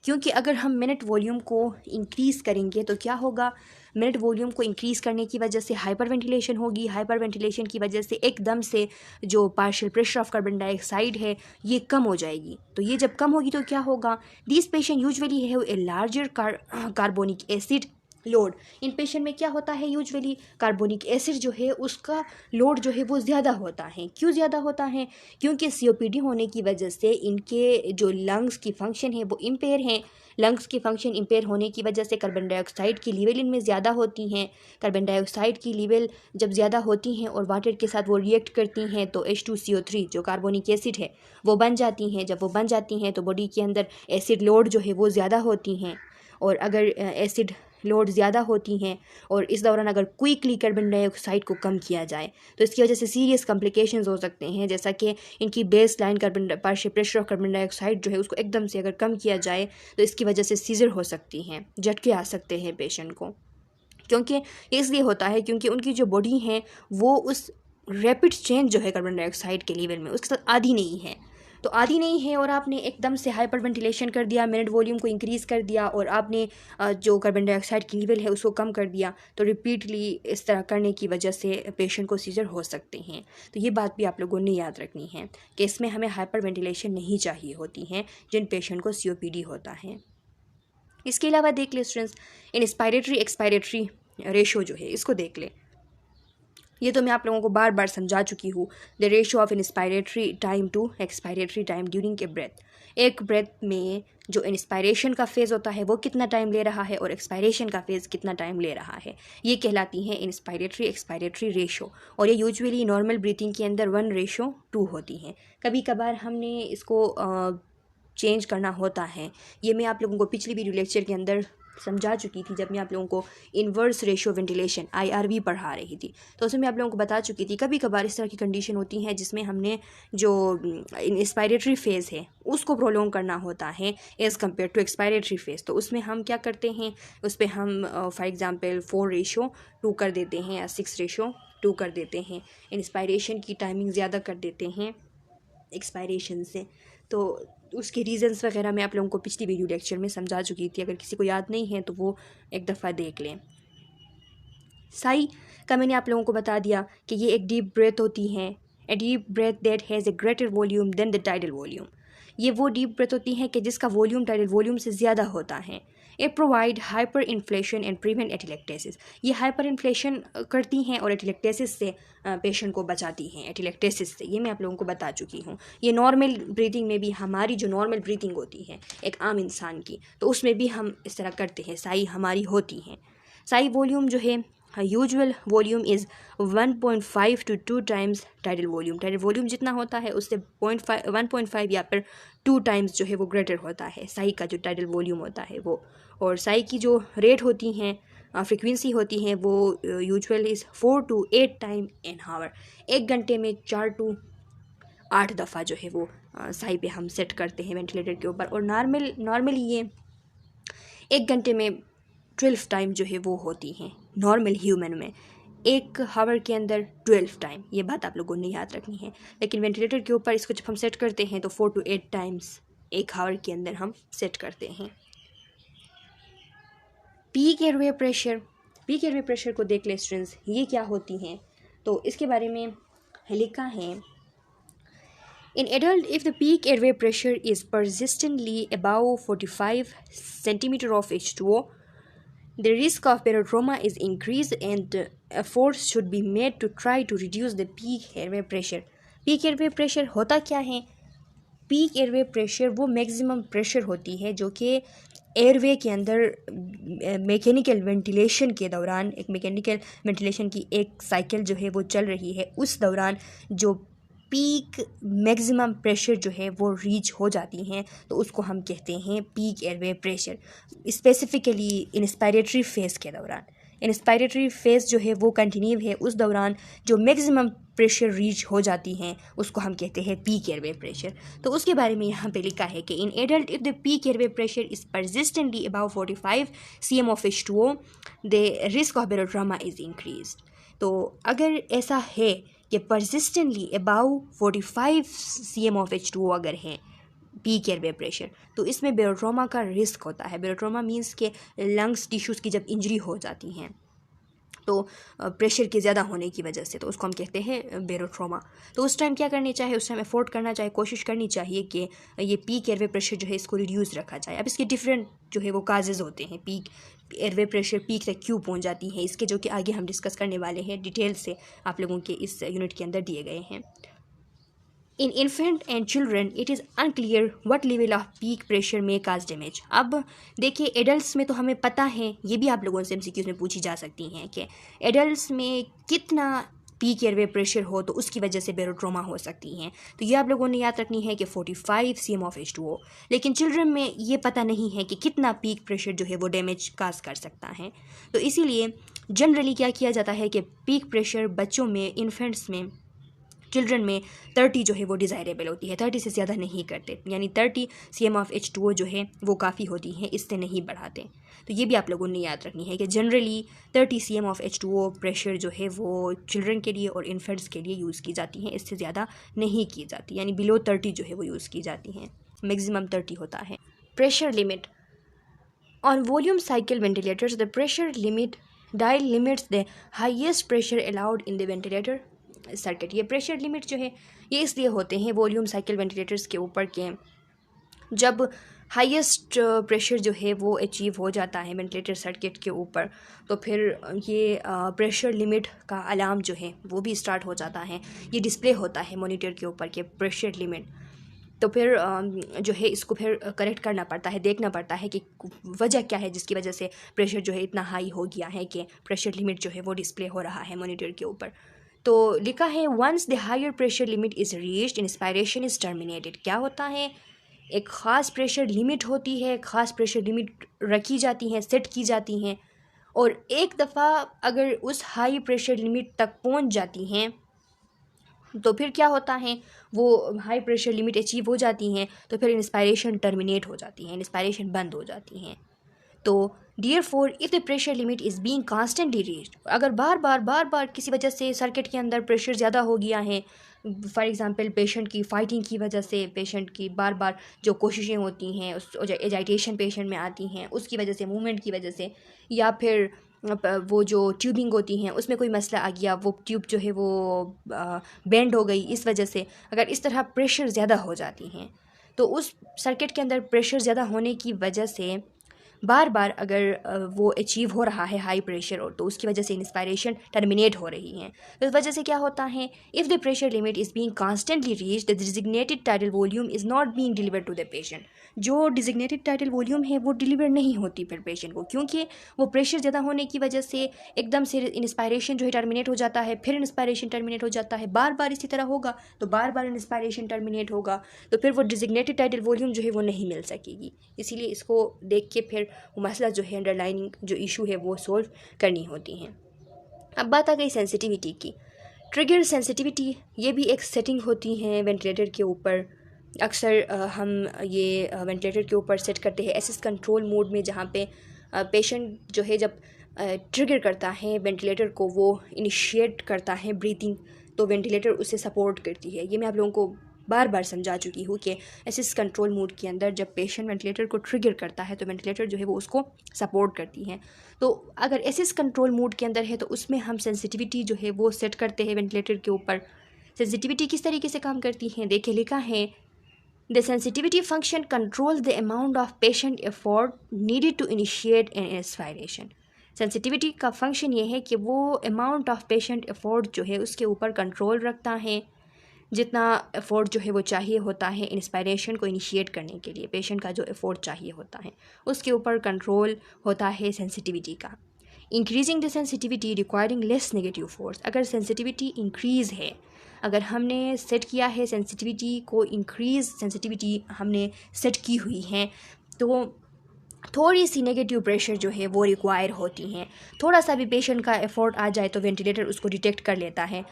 A: क्योंकि अगर हम मिनट वॉल्यूम को इंक्रीज़ करेंगे तो क्या होगा, मिनट वॉल्यूम को इंक्रीज़ करने की वजह से हाइपर वेंटिलेशन होगी। हाइपर वेंटिलेशन की वजह से एकदम से जो partial pressure of carbon dioxide है ये कम हो जाएगी। तो ये जब कम होगी तो क्या होगा, this patient usually have a larger carbonic acid load. In patient में क्या होता है, यूजुअली कार्बोनिक एसिड जो है उसका लोड जो है वो ज़्यादा होता है। क्यों ज़्यादा होता है, क्योंकि COPD होने की वजह से इनके जो लंग्स की फंक्शन है वो इम्पेयर हैं। लंग्स की फंक्शन इम्पेयर होने की वजह से कार्बन डाइऑक्साइड की लेवल इनमें ज़्यादा होती हैं। कार्बन डाइऑक्साइड की लेवल जब ज़्यादा होती हैं और वाटर के साथ वो रिएक्ट करती हैं तो H2CO3 जो कार्बोनिक एसिड है वो बन जाती हैं। जब वो बन जाती हैं तो बॉडी के अंदर एसिड लोड जो है वो ज़्यादा होती हैं, और अगर एसिड लोड ज़्यादा होती हैं और इस दौरान अगर क्विकली कार्बन डाइऑक्साइड को कम किया जाए तो इसकी वजह से सीरियस कॉम्प्लिकेशंस हो सकते हैं, जैसा कि इनकी base line partial pressure of carbon dioxide जो है उसको एकदम से अगर कम किया जाए तो इसकी वजह से सीजर हो सकती हैं, झटके आ सकते हैं पेशेंट को। क्योंकि इसलिए होता है क्योंकि उनकी जो बॉडी है वो उस रैपिड चेंज जो है कार्बन डाइऑक्साइड के लेवल में उसके साथ आदी नहीं है। तो आदी नहीं है और आपने एकदम से हाइपर वेंटिलेशन कर दिया, मिनट वॉल्यूम को इंक्रीज़ कर दिया और आपने जो कार्बन डाइऑक्साइड की लेवल है उसको कम कर दिया, तो रिपीटली इस तरह करने की वजह से पेशेंट को सीजर हो सकते हैं। तो ये बात भी आप लोगों ने याद रखनी है कि इसमें हमें हाइपर वेंटिलेशन नहीं चाहिए होती हैं जिन पेशेंट को COPD होता है। इसके अलावा देख ले स्टूडेंट्स, इंस्पायरेटरी एक्सपायरेटरी रेशो जो है इसको देख ले। ये तो मैं आप लोगों को बार बार समझा चुकी हूँ। The ratio of inspiratory time to expiratory time during a breath. एक ब्रेथ में जो इंस्पायरेशन का फेज़ होता है वो कितना टाइम ले रहा है और एक्सपायरेशन का फेज़ कितना टाइम ले रहा है, ये कहलाती है इंस्पायरेटरी एक्सपायरेटरी रेशो। और ये यूजुअली नॉर्मल ब्रीथिंग के अंदर 1:2 होती हैं। कभी कभार हमने इसको चेंज करना होता है। ये मैं आप लोगों को पिछली वीडियो लेक्चर के अंदर समझा चुकी थी जब मैं आप लोगों को इन्वर्स रेशो वेंटिलेशन IRV पढ़ा रही थी, तो उसमें मैं आप लोगों को बता चुकी थी कभी कभार इस तरह की कंडीशन होती है जिसमें हमने जो इंस्पायरेटरी फेज़ है उसको प्रोलॉन्ग करना होता है as compare to expiratory phase. तो उसमें हम क्या करते हैं, उस पर हम फॉर एग्ज़ाम्पल 4:2 कर देते हैं या 6:2 कर देते हैं। इंस्पायरेशन की टाइमिंग ज़्यादा कर देते हैं एक्सपायरेशन से। तो उसके रीज़न्स वगैरह मैं आप लोगों को पिछली वीडियो लेक्चर में समझा चुकी थी, अगर किसी को याद नहीं है तो वो एक दफ़ा देख लें। साई का मैंने आप लोगों को बता दिया कि ये एक डीप ब्रेथ होती है, a deep breath that has a greater volume than the tidal volume. ये वो डीप ब्रेथ होती है कि जिसका वॉल्यूम टाइडल वॉल्यूम से ज़्यादा होता है। A provide hyperinflation and prevent atelectasis. ये हाइपर इन्फ्लेशन करती हैं और एटिलेक्टेसिस से पेशेंट को बचाती हैं, एटिलेक्टेसिस से। ये मैं आप लोगों को बता चुकी हूँ। ये नॉर्मल ब्रीथिंग में भी, हमारी जो नॉर्मल ब्रीथिंग होती है एक आम इंसान की, तो उसमें भी हम इस तरह करते हैं, साई हमारी होती हैं। साई वॉल्यूम जो है usual volume is 1.5 to 2 times tidal volume. Tidal volume जितना होता है उससे 1.5 या फिर 2 टाइम्स जो है वो ग्रेटर होता है साई का जो टाइडल वॉल्यूम होता है वो। और साई की जो रेट होती हैं, फ्रिक्वेंसी होती हैं, वो usual is 4 to 8 time in hour. 1 घंटे में 4 to 8 दफ़ा जो है वो साई पे हम सेट करते हैं वेंटिलेटर के ऊपर। और नॉर्मली ये 1 घंटे में 12 टाइम जो है वो होती हैं नॉर्मल ह्यूमन में, 1 हावर के अंदर 12 टाइम। ये बात आप लोगों ने याद रखनी है। लेकिन वेंटिलेटर के ऊपर इसको जब हम सेट करते हैं तो 4 to 8 टाइम्स 1 हावर के अंदर हम सेट करते हैं। पीक एयरवे प्रेशर को देख ले स्टूडेंट्स, ये क्या होती हैं, तो इसके बारे में लिखा है In adult, if the peak airway pressure is persistently above 45 centimeter of H2O, the risk of barotrauma is increased and efforts should be made to try to reduce the peak airway pressure. Peak airway pressure होता क्या है? Peak airway pressure वो maximum pressure होती है जो कि airway के अंदर मैकेनिकल वेंटिलेशन के दौरान, एक मैकेनिकल वेंटिलेशन की एक साइकिल जो है वो चल रही है, उस दौरान जो पीक मैक्सिमम प्रेशर जो है वो रीच हो जाती हैं, तो उसको हम कहते हैं peak airway pressure. Specifically inspiratory phase के दौरान, इंस्पायरेटरी फेज़ जो है वो कंटिन्यू है, उस दौरान जो मैक्सिमम प्रेशर रीच हो जाती हैं उसको हम कहते हैं पीक एयरवे प्रेशर। तो उसके बारे में यहाँ पे लिखा है कि in adult if the peak airway pressure is persistently above 45 cm of H2O, the risk of barotrauma is increased. तो अगर ऐसा है कि persistently above 45 cm of H2O अगर है पीक एयरवे प्रेशर, तो इसमें barotrauma का रिस्क होता है। barotrauma मीन्स के लंग्स टिश्यूज़ की जब इंजरी हो जाती हैं तो प्रेशर के ज़्यादा होने की वजह से, तो उसको हम कहते हैं बेरोट्रोमा। तो उस टाइम क्या करनी चाहिए? उस टाइम एफोर्ड करना चाहिए, कोशिश करनी चाहिए कि ये पीक एयरवे प्रेशर जो है इसको रिड्यूस रखा जाए। अब इसके डिफरेंट जो है वो काजेज़ होते हैं, पीक एयरवे प्रेशर पीक तक क्यों पहुंच जाती है, इसके जो कि आगे हम डिस्कस करने वाले हैं, डिटेल से आप लोगों के इस यूनिट के अंदर दिए गए हैं। इन infant and children it is unclear what level off peak pressure में काज डैमेज। अब देखिए एडल्ट्स में तो हमें पता है, ये भी आप लोगों से MCQs में पूछी जा सकती हैं कि एडल्ट्स में कितना पीक एयरवे प्रेशर हो तो उसकी वजह से बेरोट्रोमा हो सकती हैं। तो ये आप लोगों ने याद रखनी है कि 45 cm ऑफ H2O। लेकिन चिल्ड्रन में ये पता नहीं है कि कितना पीक प्रेशर जो है वो डैमेज काज कर सकता है। तो इसीलिए जनरली क्या किया जाता है कि पीक प्रेशर बच्चों में, इन्फेंट्स में, चिल्ड्रन में 30 जो है वो डिज़ायरेबल होती है, 30 से ज़्यादा नहीं करते, यानी 30 cm ऑफ H2O जो है वो काफ़ी होती है, इससे नहीं बढ़ाते। तो ये भी आप लोगों ने याद रखनी है कि generally 30 cm of H2O pressure जो है वो चिल्ड्रन के लिए और इन्फेंट्स के लिए यूज़ की जाती हैं, इससे ज़्यादा नहीं की जाती, यानी बिलो 30 जो है वो यूज़ की जाती हैं, मैक्सिमम 30 होता है। Pressure limit on volume cycle ventilators, the pressure limit dial limits the highest pressure allowed in the ventilator circuit. ये प्रेशर लिमिट जो है ये इसलिए होते हैं वॉल्यूम साइकिल वेंटिलेटर्स के ऊपर के जब हाईएस्ट प्रेशर जो है वो अचीव हो जाता है वेंटिलेटर सर्किट के ऊपर, तो फिर ये प्रेशर लिमिट का अलार्म जो है वो भी स्टार्ट हो जाता है। ये डिस्प्ले होता है मॉनिटर के ऊपर के प्रेशर लिमिट। तो फिर जो है इसको फिर करेक्ट करना पड़ता है, देखना पड़ता है कि वजह क्या है जिसकी वजह से प्रेशर जो है इतना हाई हो गया है कि प्रेशर लिमिट जो है वो डिस्प्ले हो रहा है मॉनिटर के ऊपर। तो लिखा है once the higher pressure limit is reached inspiration is terminated. क्या होता है? एक ख़ास प्रेशर लिमिट होती है, ख़ास प्रेशर लिमिट रखी जाती हैं, सेट की जाती हैं, और एक दफ़ा अगर उस हाई प्रेशर लिमिट तक पहुंच जाती हैं तो फिर क्या होता है, वो हाई प्रेशर लिमिट अचीव हो जाती हैं तो फिर इंस्पायरेशन टर्मिनेट हो जाती हैं, इंस्पायरेशन बंद हो जाती हैं। तो Therefore, if the pressure limit is being constantly reached, अगर बार बार किसी वजह से सर्किट के अंदर प्रेशर ज़्यादा हो गया है, फॉर एग्ज़ाम्पल पेशेंट की फाइटिंग की वजह से, पेशेंट की बार बार जो कोशिशें होती हैं उस एजाइटेशन पेशेंट में आती हैं उसकी वजह से, मूवमेंट की वजह से, या फिर वो जो ट्यूबिंग होती हैं उसमें कोई मसला आ गया, वो ट्यूब जो है वो बेंड हो गई, इस वजह से अगर इस तरह प्रेशर ज़्यादा हो जाती हैं तो उस सर्किट के अंदर प्रेशर ज़्यादा होने की वजह से बार बार अगर वो अचीव हो रहा है हाई प्रेशर, और तो उसकी वजह से इंस्पायरेशन टर्मिनेट हो रही हैं। तो इस वजह से क्या होता है, if the pressure limit is being constantly reached the designated tidal volume is not being delivered to the patient. जो डिजिग्नेटेड टाइडल वॉल्यूम है वो डिलीवर नहीं होती फिर पेशेंट को, क्योंकि वो प्रेशर ज़्यादा होने की वजह से एकदम से इंस्पायरेशन जो है टर्मिनेट हो जाता है, फिर इंस्पायरेशन टर्मिनेट हो जाता है, बार बार इसी तरह होगा तो बार बार इंस्पायरेशन टर्मिनेट होगा, तो फिर वो डिजिग्नेटेड टाइडल वॉल्यूम जो है वो नहीं मिल सकेगी। इसीलिए इसको देख के फिर वो मसला जो है, अंडरलाइनिंग जो इशू है वो सोल्व करनी होती हैं। अब बात आ गई सेंसिटिविटी की। ट्रिगर सेंसिटिविटी ये भी एक सेटिंग होती है वेंटिलेटर के ऊपर। अक्सर हम ये वेंटिलेटर के ऊपर सेट करते हैं एसिस्ट कंट्रोल मोड में, जहाँ पे पेशेंट जो है जब ट्रिगर करता है वेंटिलेटर को, वो इनिशिएट करता है ब्रीथिंग, तो वेंटिलेटर उसे सपोर्ट करती है। ये मैं आप लोगों को बार बार समझा चुकी हूँ कि एसिस्ट कंट्रोल मोड के अंदर जब पेशेंट वेंटिलेटर को ट्रिगर करता है तो वेंटिलेटर जो है वो उसको सपोर्ट करती है। तो अगर एसिस्ट कंट्रोल मोड के अंदर है तो उसमें हम सेंसिटिविटी जो है वो सेट करते हैं वेंटिलेटर के ऊपर। सेंसिटिविटी किस तरीके से काम करती है, देखिए लिखा है the sensitivity function control the amount of patient effort needed to initiate an inspiration. Sensitivity का फंक्शन ये है कि वो अमाउंट ऑफ पेशेंट एफर्ट जो है उसके ऊपर कंट्रोल रखता है, जितना एफर्ट जो है वो चाहिए होता है इंस्पायरेशन को इनिशिएट करने के लिए, पेशेंट का जो एफर्ट चाहिए होता है उसके ऊपर कंट्रोल होता है सेंसिटिविटी का। Increasing the sensitivity requiring less negative force. अगर सेंसिटिविटी इंक्रीज़ है, अगर हमने सेट किया है सेंसिटिविटी को इंक्रीज़, सेंसिटिविटी हमने सेट की हुई है, तो थोड़ी सी नेगेटिव प्रेशर जो है वो रिक्वायर होती हैं। थोड़ा सा भी पेशेंट का एफर्ट आ जाए तो वेंटिलेटर उसको डिटेक्ट कर लेता है।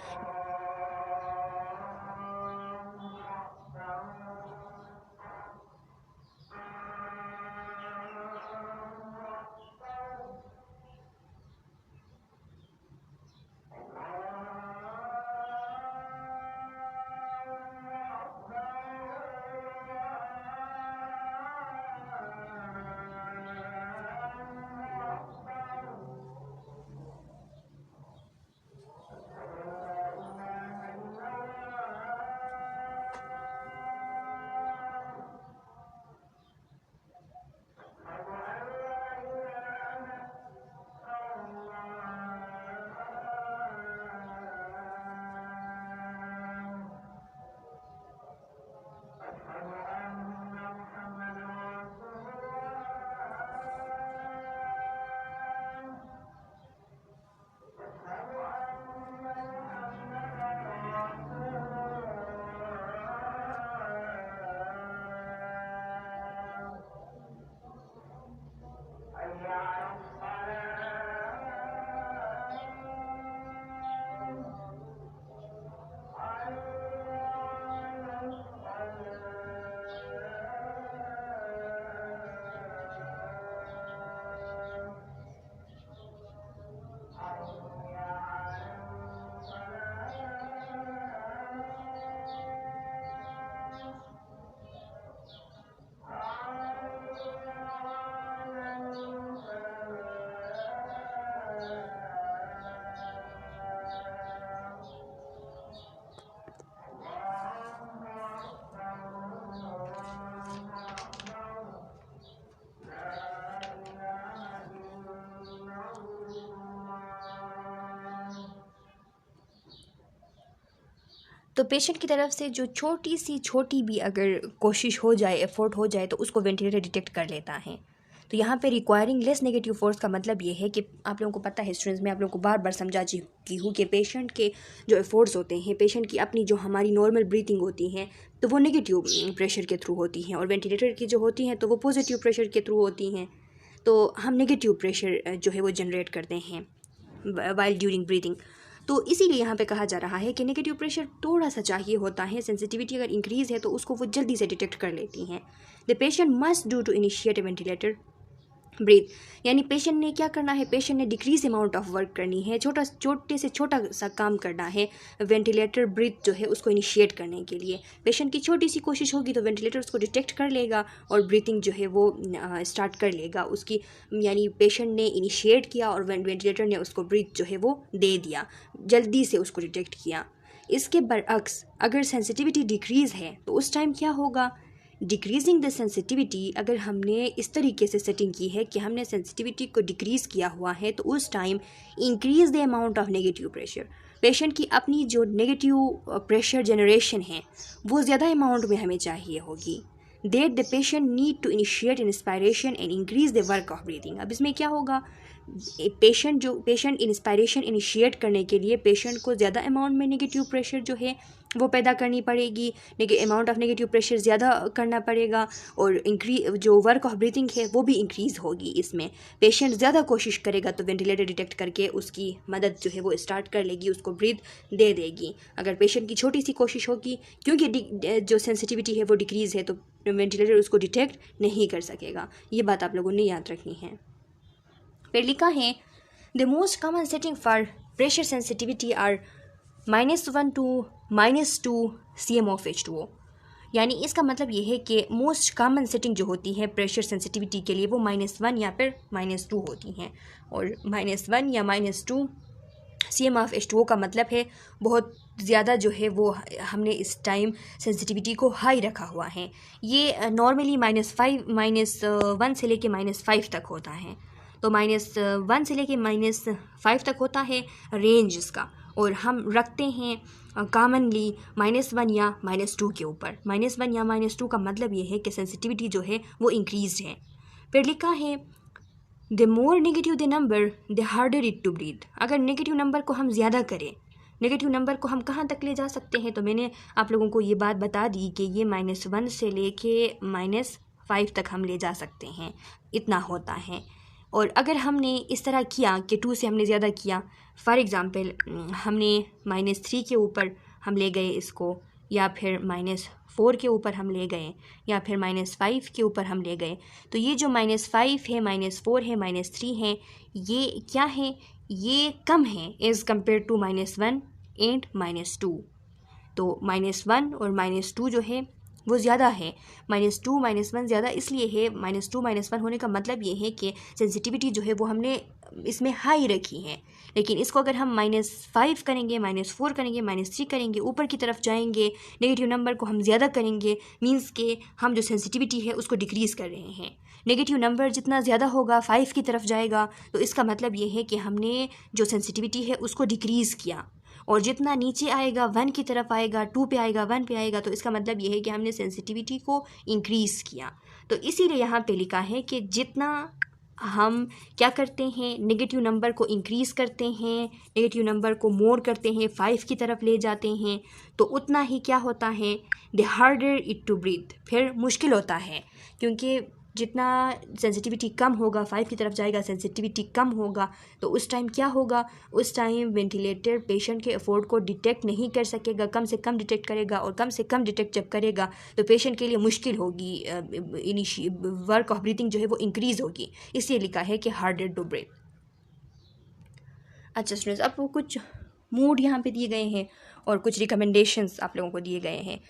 A: तो पेशेंट की तरफ से जो छोटी भी अगर कोशिश हो जाए, एफर्ट हो जाए, तो उसको वेंटिलेटर डिटेक्ट कर लेता है। तो यहाँ पे रिक्वायरिंग लेस नेगेटिव फोर्स का मतलब ये है कि आप लोगों को पता है स्टूडेंट्स, मैं आप लोगों को बार बार समझा चुकी हूँ कि पेशेंट के जो एफर्ट्स होते हैं, पेशेंट की अपनी जो हमारी नॉर्मल ब्रीथिंग होती हैं, तो वो नेगेटिव प्रेशर के थ्रू होती हैं, और वेंटिलेटर की जो होती हैं तो वो पॉजिटिव प्रेशर के थ्रू होती हैं। तो हम नेगेटिव प्रेशर जो है वो जनरेट करते हैं वाइल ड्यूरिंग ब्रीथिंग। तो इसीलिए यहाँ पे कहा जा रहा है कि नेगेटिव प्रेशर थोड़ा सा चाहिए होता है। सेंसिटिविटी अगर इंक्रीज़ है तो उसको वो जल्दी से डिटेक्ट कर लेती हैं। The patient must do to initiate a ventilator breath, यानी पेशेंट ने क्या करना है, पेशेंट ने डिक्रीज अमाउंट ऑफ वर्क करनी है, छोटे से छोटा सा काम करना है वेंटिलेटर ब्रीथ जो है उसको इनिशिएट करने के लिए। पेशेंट की छोटी सी कोशिश होगी तो वेंटिलेटर उसको डिटेक्ट कर लेगा और ब्रीथिंग जो है वो स्टार्ट कर लेगा उसकी, यानी पेशेंट ने इनिशिएट किया और वेंटिलेटर ने उसको ब्रीथ जो है वो दे दिया, जल्दी से उसको डिटेक्ट किया। इसके बरअक्स अगर सेंसिटिविटी डिक्रीज़ है तो उस टाइम क्या होगा, डिक्रीजिंग द सेंसिटिविटी अगर हमने इस तरीके से सेटिंग की है कि हमने सेंसिटिविटी को डिक्रीज़ किया हुआ है, तो उस time increase the amount of negative pressure. Patient की अपनी जो नेगेटिव प्रेशर जनरेशन है वो ज़्यादा अमाउंट में हमें चाहिए होगी। That the patient need to initiate inspiration and increase the work of breathing. अब इसमें क्या होगा, पेशेंट इंस्पायरेशन इनिशिएट करने के लिए पेशेंट को ज़्यादा अमाउंट में नेगेटिव प्रेशर जो है वो पैदा करनी पड़ेगी, अमाउंट ऑफ नेगेटिव प्रेशर ज़्यादा करना पड़ेगा, और जो वर्क ऑफ ब्रीथिंग है वो भी इंक्रीज़ होगी। इसमें पेशेंट ज़्यादा कोशिश करेगा तो वेंटिलेटर डिटेक्ट करके उसकी मदद जो है वो स्टार्ट कर लेगी, उसको ब्रीथ दे देगी। अगर पेशेंट की छोटी सी कोशिश होगी, क्योंकि जो सेंसिटिविटी है वो डिक्रीज़ है, तो वेंटिलेटर उसको डिटेक्ट नहीं कर सकेगा। ये बात आप लोगों ने याद रखनी है। फिर लिखा है the most common setting for pressure sensitivity are -1 to -2 cm/H2O। यानी इसका मतलब ये है कि मोस्ट कॉमन सेटिंग जो होती है प्रेशर सेंसिटिविटी के लिए वो -1 या फिर -2 होती हैं, और -1 या -2 CmOF का मतलब है बहुत ज़्यादा जो है वो हमने इस टाइम सेंसिटिविटी को हाई रखा हुआ है। ये नॉर्मली -1 से लेके -5 तक होता है। तो -1 से लेके -5 तक होता है रेंज इसका, और हम रखते हैं कॉमनली -1 या -2 के ऊपर। -1 या -2 का मतलब ये है कि सेंसिटिविटी जो है वो इंक्रीज़ है। फिर लिखा है the more negative the number the harder it to breathe. अगर नेगेटिव नंबर को हम ज़्यादा करें, नेगेटिव नंबर को हम कहाँ तक ले जा सकते हैं, तो मैंने आप लोगों को ये बात बता दी कि ये -1 से लेके -5 तक हम ले जा सकते हैं, इतना होता है। और अगर हमने इस तरह किया कि 2 से हमने ज़्यादा किया, फॉर एग्ज़ाम्पल हमने -3 के ऊपर हम ले गए इसको, या फिर -4 के ऊपर हम ले गए, या फिर -5 के ऊपर हम ले गए, तो ये जो -5 है, -4 है, -3 है, ये क्या है, ये कम है एज़ कम्पेयर टू -1 एंड -2। तो -1 और -2 जो है वो ज़्यादा है। -2 -1 ज़्यादा इसलिए है, -2 -1 होने का मतलब ये है कि सेंसिटिविटी जो है वो हमने इसमें हाई रखी है। लेकिन इसको अगर हम -5 करेंगे, -4 करेंगे, -3 करेंगे, ऊपर की तरफ जाएंगे, नेगेटिव नंबर को हम ज़्यादा करेंगे, मींस के हम जो सेंसिटिविटी है उसको डिक्रीज़ कर रहे हैं। नेगेटिव नंबर जितना ज़्यादा होगा, 5 की तरफ जाएगा, तो इसका मतलब ये है कि हमने जो सेंसिटिविटी है उसको डिक्रीज़ किया। और जितना नीचे आएगा, 1 की तरफ आएगा, 2 पे आएगा, 1 पे आएगा, तो इसका मतलब ये है कि हमने सेंसिटिविटी को इंक्रीज़ किया। तो इसीलिए यहाँ पे लिखा है कि जितना हम क्या करते हैं, नेगेटिव नंबर को इंक्रीज़ करते हैं, नेगेटिव नंबर को मोर करते हैं, 5 की तरफ ले जाते हैं, तो उतना ही क्या होता है, the harder it to breathe, फिर मुश्किल होता है। क्योंकि जितना सेंसिटिविटी कम होगा, 5 की तरफ जाएगा, सेंसिटिविटी कम होगा, तो उस टाइम क्या होगा, उस टाइम वेंटिलेटर पेशेंट के एफोर्ड को डिटेक्ट नहीं कर सकेगा, कम से कम डिटेक्ट करेगा, और कम से कम डिटेक्ट जब करेगा तो पेशेंट के लिए मुश्किल होगी, वर्क ऑफ ब्रीथिंग जो है वो इंक्रीज़ होगी। इसलिए लिखा है कि हार्डर टू ब्रीथ। अच्छा स्टूडेंट्स, अब वो कुछ मूड यहाँ पे दिए गए हैं और कुछ रिकमेंडेशंस आप लोगों को दिए गए हैं।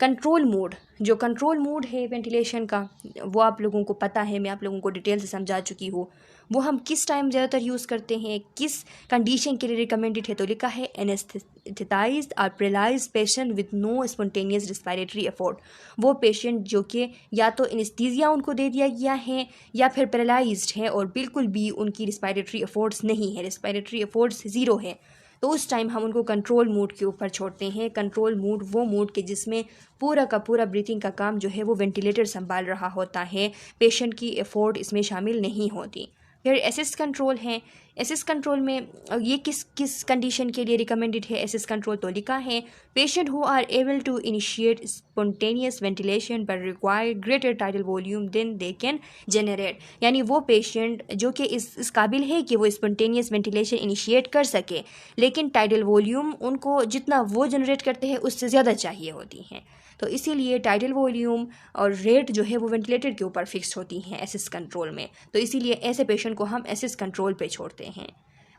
A: कंट्रोल मोड, जो कंट्रोल मोड है वेंटिलेशन का, वो आप लोगों को पता है, मैं आप लोगों को डिटेल से समझा चुकी हूँ। वो हम किस टाइम ज़्यादातर यूज़ करते हैं, किस कंडीशन के लिए रिकमेंडेड है, तो लिखा है एनेस्थेटाइज्ड और paralysed patient with no spontaneous respiratory effort. वो पेशेंट जो कि या तो एनेस्थीसिया उनको दे दिया गया है, या फिर पैरालाइज्ड है और बिल्कुल भी उनकी रिस्पायरेटरी एफोर्ट्स नहीं है, रिस्पायरेटरी एफोर्ट्स ज़ीरो है, तो उस टाइम हम उनको कंट्रोल मोड के ऊपर छोड़ते हैं। कंट्रोल मोड वो मोड के जिसमें पूरा का पूरा ब्रीथिंग का काम जो है वो वेंटिलेटर संभाल रहा होता है, पेशेंट की एफोर्ट इसमें शामिल नहीं होती। फिर एसिस्ट कंट्रोल है। एसिस्ट कंट्रोल में ये किस किस कंडीशन के लिए रिकमेंडेड है एसिस्ट कंट्रोल, तो लिखा है patient who are able to initiate spontaneous ventilation पर require greater tidal volume than they can generate. यानी वो पेशेंट जो कि इस काबिल है कि वो स्पॉन्टेनियस वेंटिलेशन इनिशिएट कर सके, लेकिन टाइडल वॉल्यूम उनको जितना वो जनरेट करते हैं उससे ज़्यादा चाहिए होती हैं, तो इसीलिए टाइडल वॉल्यूम और रेट जो है वो वेंटिलेटर के ऊपर फिक्स होती हैं एसिस्ट कंट्रोल में। तो इसीलिए ऐसे पेशेंट को हम एसिस्ट कंट्रोल पे छोड़ते हैं।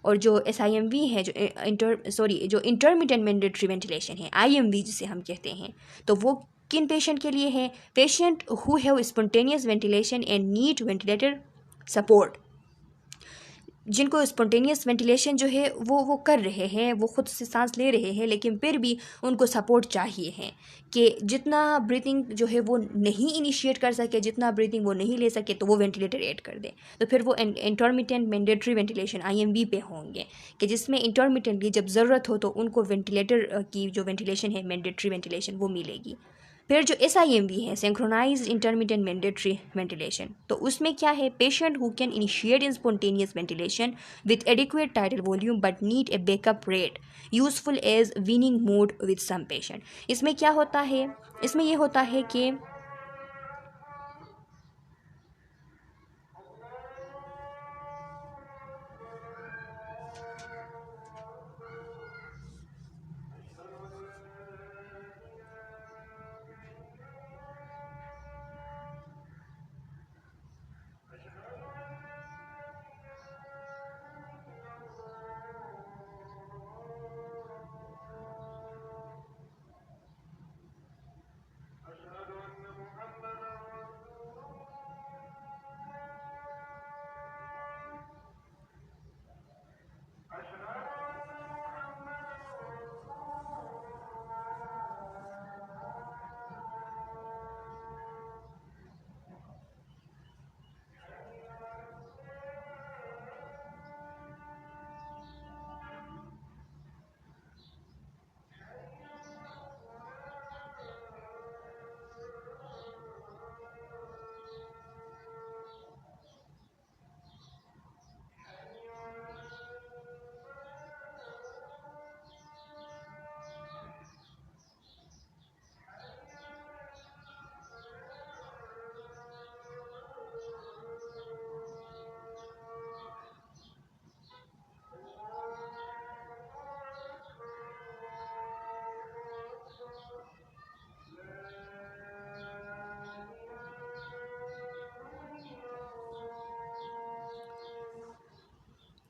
A: और जो SIMV है, जो इंटरमिटेंट मैंडेटरी वेंटिलेशन है, IMV जिसे हम कहते हैं, तो वो किन पेशेंट के लिए है, patient who have spontaneous ventilation and need ventilator support. जिनको स्पॉन्टेनियस वेंटिलेशन जो है वो कर रहे हैं, वो खुद से सांस ले रहे हैं, लेकिन फिर भी उनको सपोर्ट चाहिए है कि जितना ब्रीथिंग जो है वो नहीं इनिशिएट कर सके, जितना ब्रीथिंग वो नहीं ले सके, तो वो वेंटिलेटर ऐड कर दे। तो फिर वो इंटरमिटेंट मैंडेटरी वेंटिलेशन IMV पे होंगे, कि जिसमें इंटरमिटेंटली जब ज़रूरत हो तो उनको वेंटिलेटर की जो वेंटिलेशन है, मैंडेटरी वेंटिलेशन, वो मिलेगी। फिर जो SIMV है, सिंक्रोनाइज्ड इंटरमिटेंट मैंडेटरी वेंटिलेशन, तो उसमें क्या है, patient who can initiate in spontaneous ventilation with adequate tidal volume but need a backup rate useful as weaning mode with some patient. इसमें क्या होता है, इसमें ये होता है कि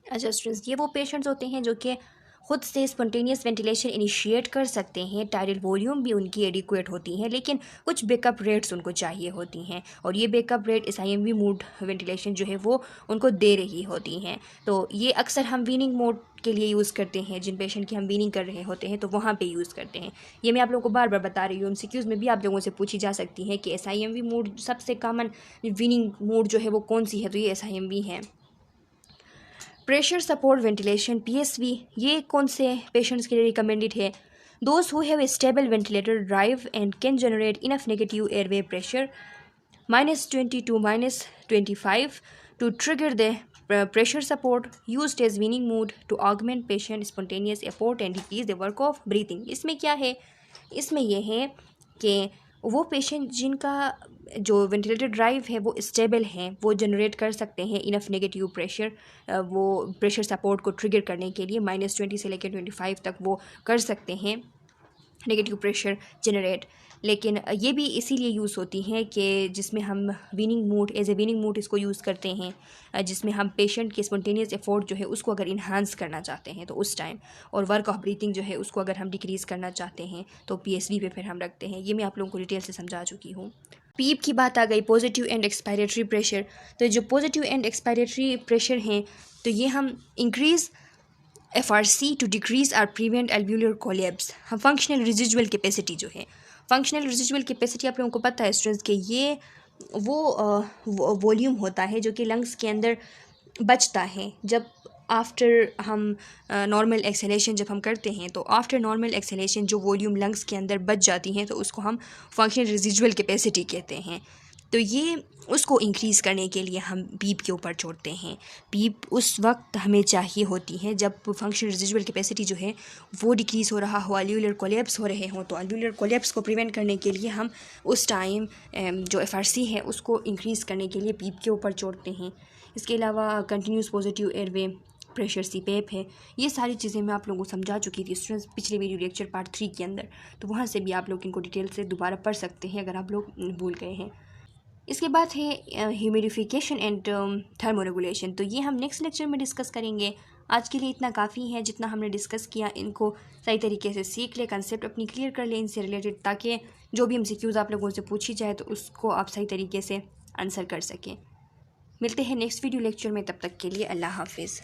A: अच्छा स्टूडेंट्स, ये वो पेशेंट्स होते हैं जो कि खुद से स्पॉन्टेनियस वेंटिलेशन इनिशिएट कर सकते हैं, टाइडल वॉल्यूम भी उनकी एडिक्वेट होती हैं, लेकिन कुछ बैकअप रेट्स उनको चाहिए होती हैं और ये backup rate SIMV mode ventilation जो है वो उनको दे रही होती हैं। तो ये अक्सर हम वीनिंग मोड के लिए यूज़ करते हैं, जिन पेशेंट की हम वीनिंग कर रहे होते हैं तो वहाँ पे यूज़ करते हैं। ये मैं आप लोगों को बार बार बता रही हूँ, MCQs में भी आप लोगों से पूछी जा सकती है कि SIMV मोड सबसे कॉमन वीनिंग मोड जो है वो कौन सी है, तो ये SIMV है। प्रेशर सपोर्ट वेंटिलेशन PSV, ये कौन से पेशेंट्स के लिए रिकमेंडेड है? Those who have a stable ventilator drive and can generate enough negative airway pressure -20 to -25 to trigger the pressure support used as weaning mode to augment patient spontaneous effort and decrease the work of breathing। इसमें क्या है? इसमें यह है कि वो patient जिनका जो वेंटिलेटर ड्राइव है वो स्टेबल हैं, वो जनरेट कर सकते हैं इनफ नेगेटिव प्रेशर, वो प्रेशर सपोर्ट को ट्रिगर करने के लिए -20 से लेकर 25 तक वो कर सकते हैं नेगेटिव प्रेशर जनरेट। लेकिन ये भी इसीलिए यूज़ होती हैं कि जिसमें हम weaning mode as a weaning mode इसको यूज़ करते हैं, जिसमें हम पेशेंट के स्पॉन्टेनियस एफोर्ट जो है उसको अगर इन्हांस करना चाहते हैं तो उस टाइम, और वर्क ऑफ ब्रीथिंग जो है उसको अगर हम डिक्रीज़ करना चाहते हैं तो PSV पे फिर हम रखते हैं। ये मैं आप लोगों को डिटेल से समझा चुकी हूँ। पीप की बात आ गई, पॉजिटिव एंड एक्सपायरेटरी प्रेशर। तो जो पॉजिटिव एंड एक्सपायरेटरी प्रेशर हैं तो ये हम increase FRC to decrease or prevent alveolar collapse. हम फंक्शनल रेजिजुअल कैपेसिटी जो है, फंक्शनल रेजिजुअल कैपेसिटी आप लोगों को पता है स्टूडेंट्स कि ये वो वॉल्यूम होता है जो कि लंग्स के अंदर बचता है जब आफ्टर हम नॉर्मल एक्सेलेशन जब हम करते हैं, तो आफ्टर नॉर्मल एक्सेलेशन जो वॉल्यूम लंग्स के अंदर बच जाती हैं तो उसको हम फंक्शनल रेजिजुअल कैपेसिटी कहते हैं। तो ये उसको इंक्रीज़ करने के लिए हम पीप के ऊपर छोड़ते हैं। पीप उस वक्त हमें चाहिए होती है जब फंक्शनल रेजिजुअल कैपेसिटी जो है वो डिक्रीज़ हो रहा हो, अल्व्यूलर कोलैप्स हो रहे हों, तो अल्व्यूलर कोलैप्स को प्रिवेंट करने के लिए हम उस टाइम जो FRC है उसको इंक्रीज़ करने के लिए पीप के ऊपर छोड़ते हैं। इसके अलावा continuous positive airway pressure CPAP है। ये सारी चीज़ें मैं आप लोगों को समझा चुकी थी स्टूडेंट्स पिछले वीडियो लेक्चर पार्ट 3 के अंदर, तो वहाँ से भी आप लोग इनको डिटेल से दोबारा पढ़ सकते हैं अगर आप लोग भूल गए हैं। इसके बाद है ह्यूमिडिफिकेशन एंड थर्मोरेगुलेशन, तो ये हम नेक्स्ट लेक्चर में डिस्कस करेंगे। आज के लिए इतना काफ़ी है, जितना हमने डिस्कस किया इनको सही तरीके से सीख ले, कंसेप्ट अपनी क्लियर कर ले इनसे रिलेटेड, ताकि जो भी MCQs आप लोगों से पूछी जाए तो उसको आप सही तरीके से आंसर कर सकें। मिलते हैं नेक्स्ट वीडियो लेक्चर में, तब तक के लिए अल्लाह हाफिज़।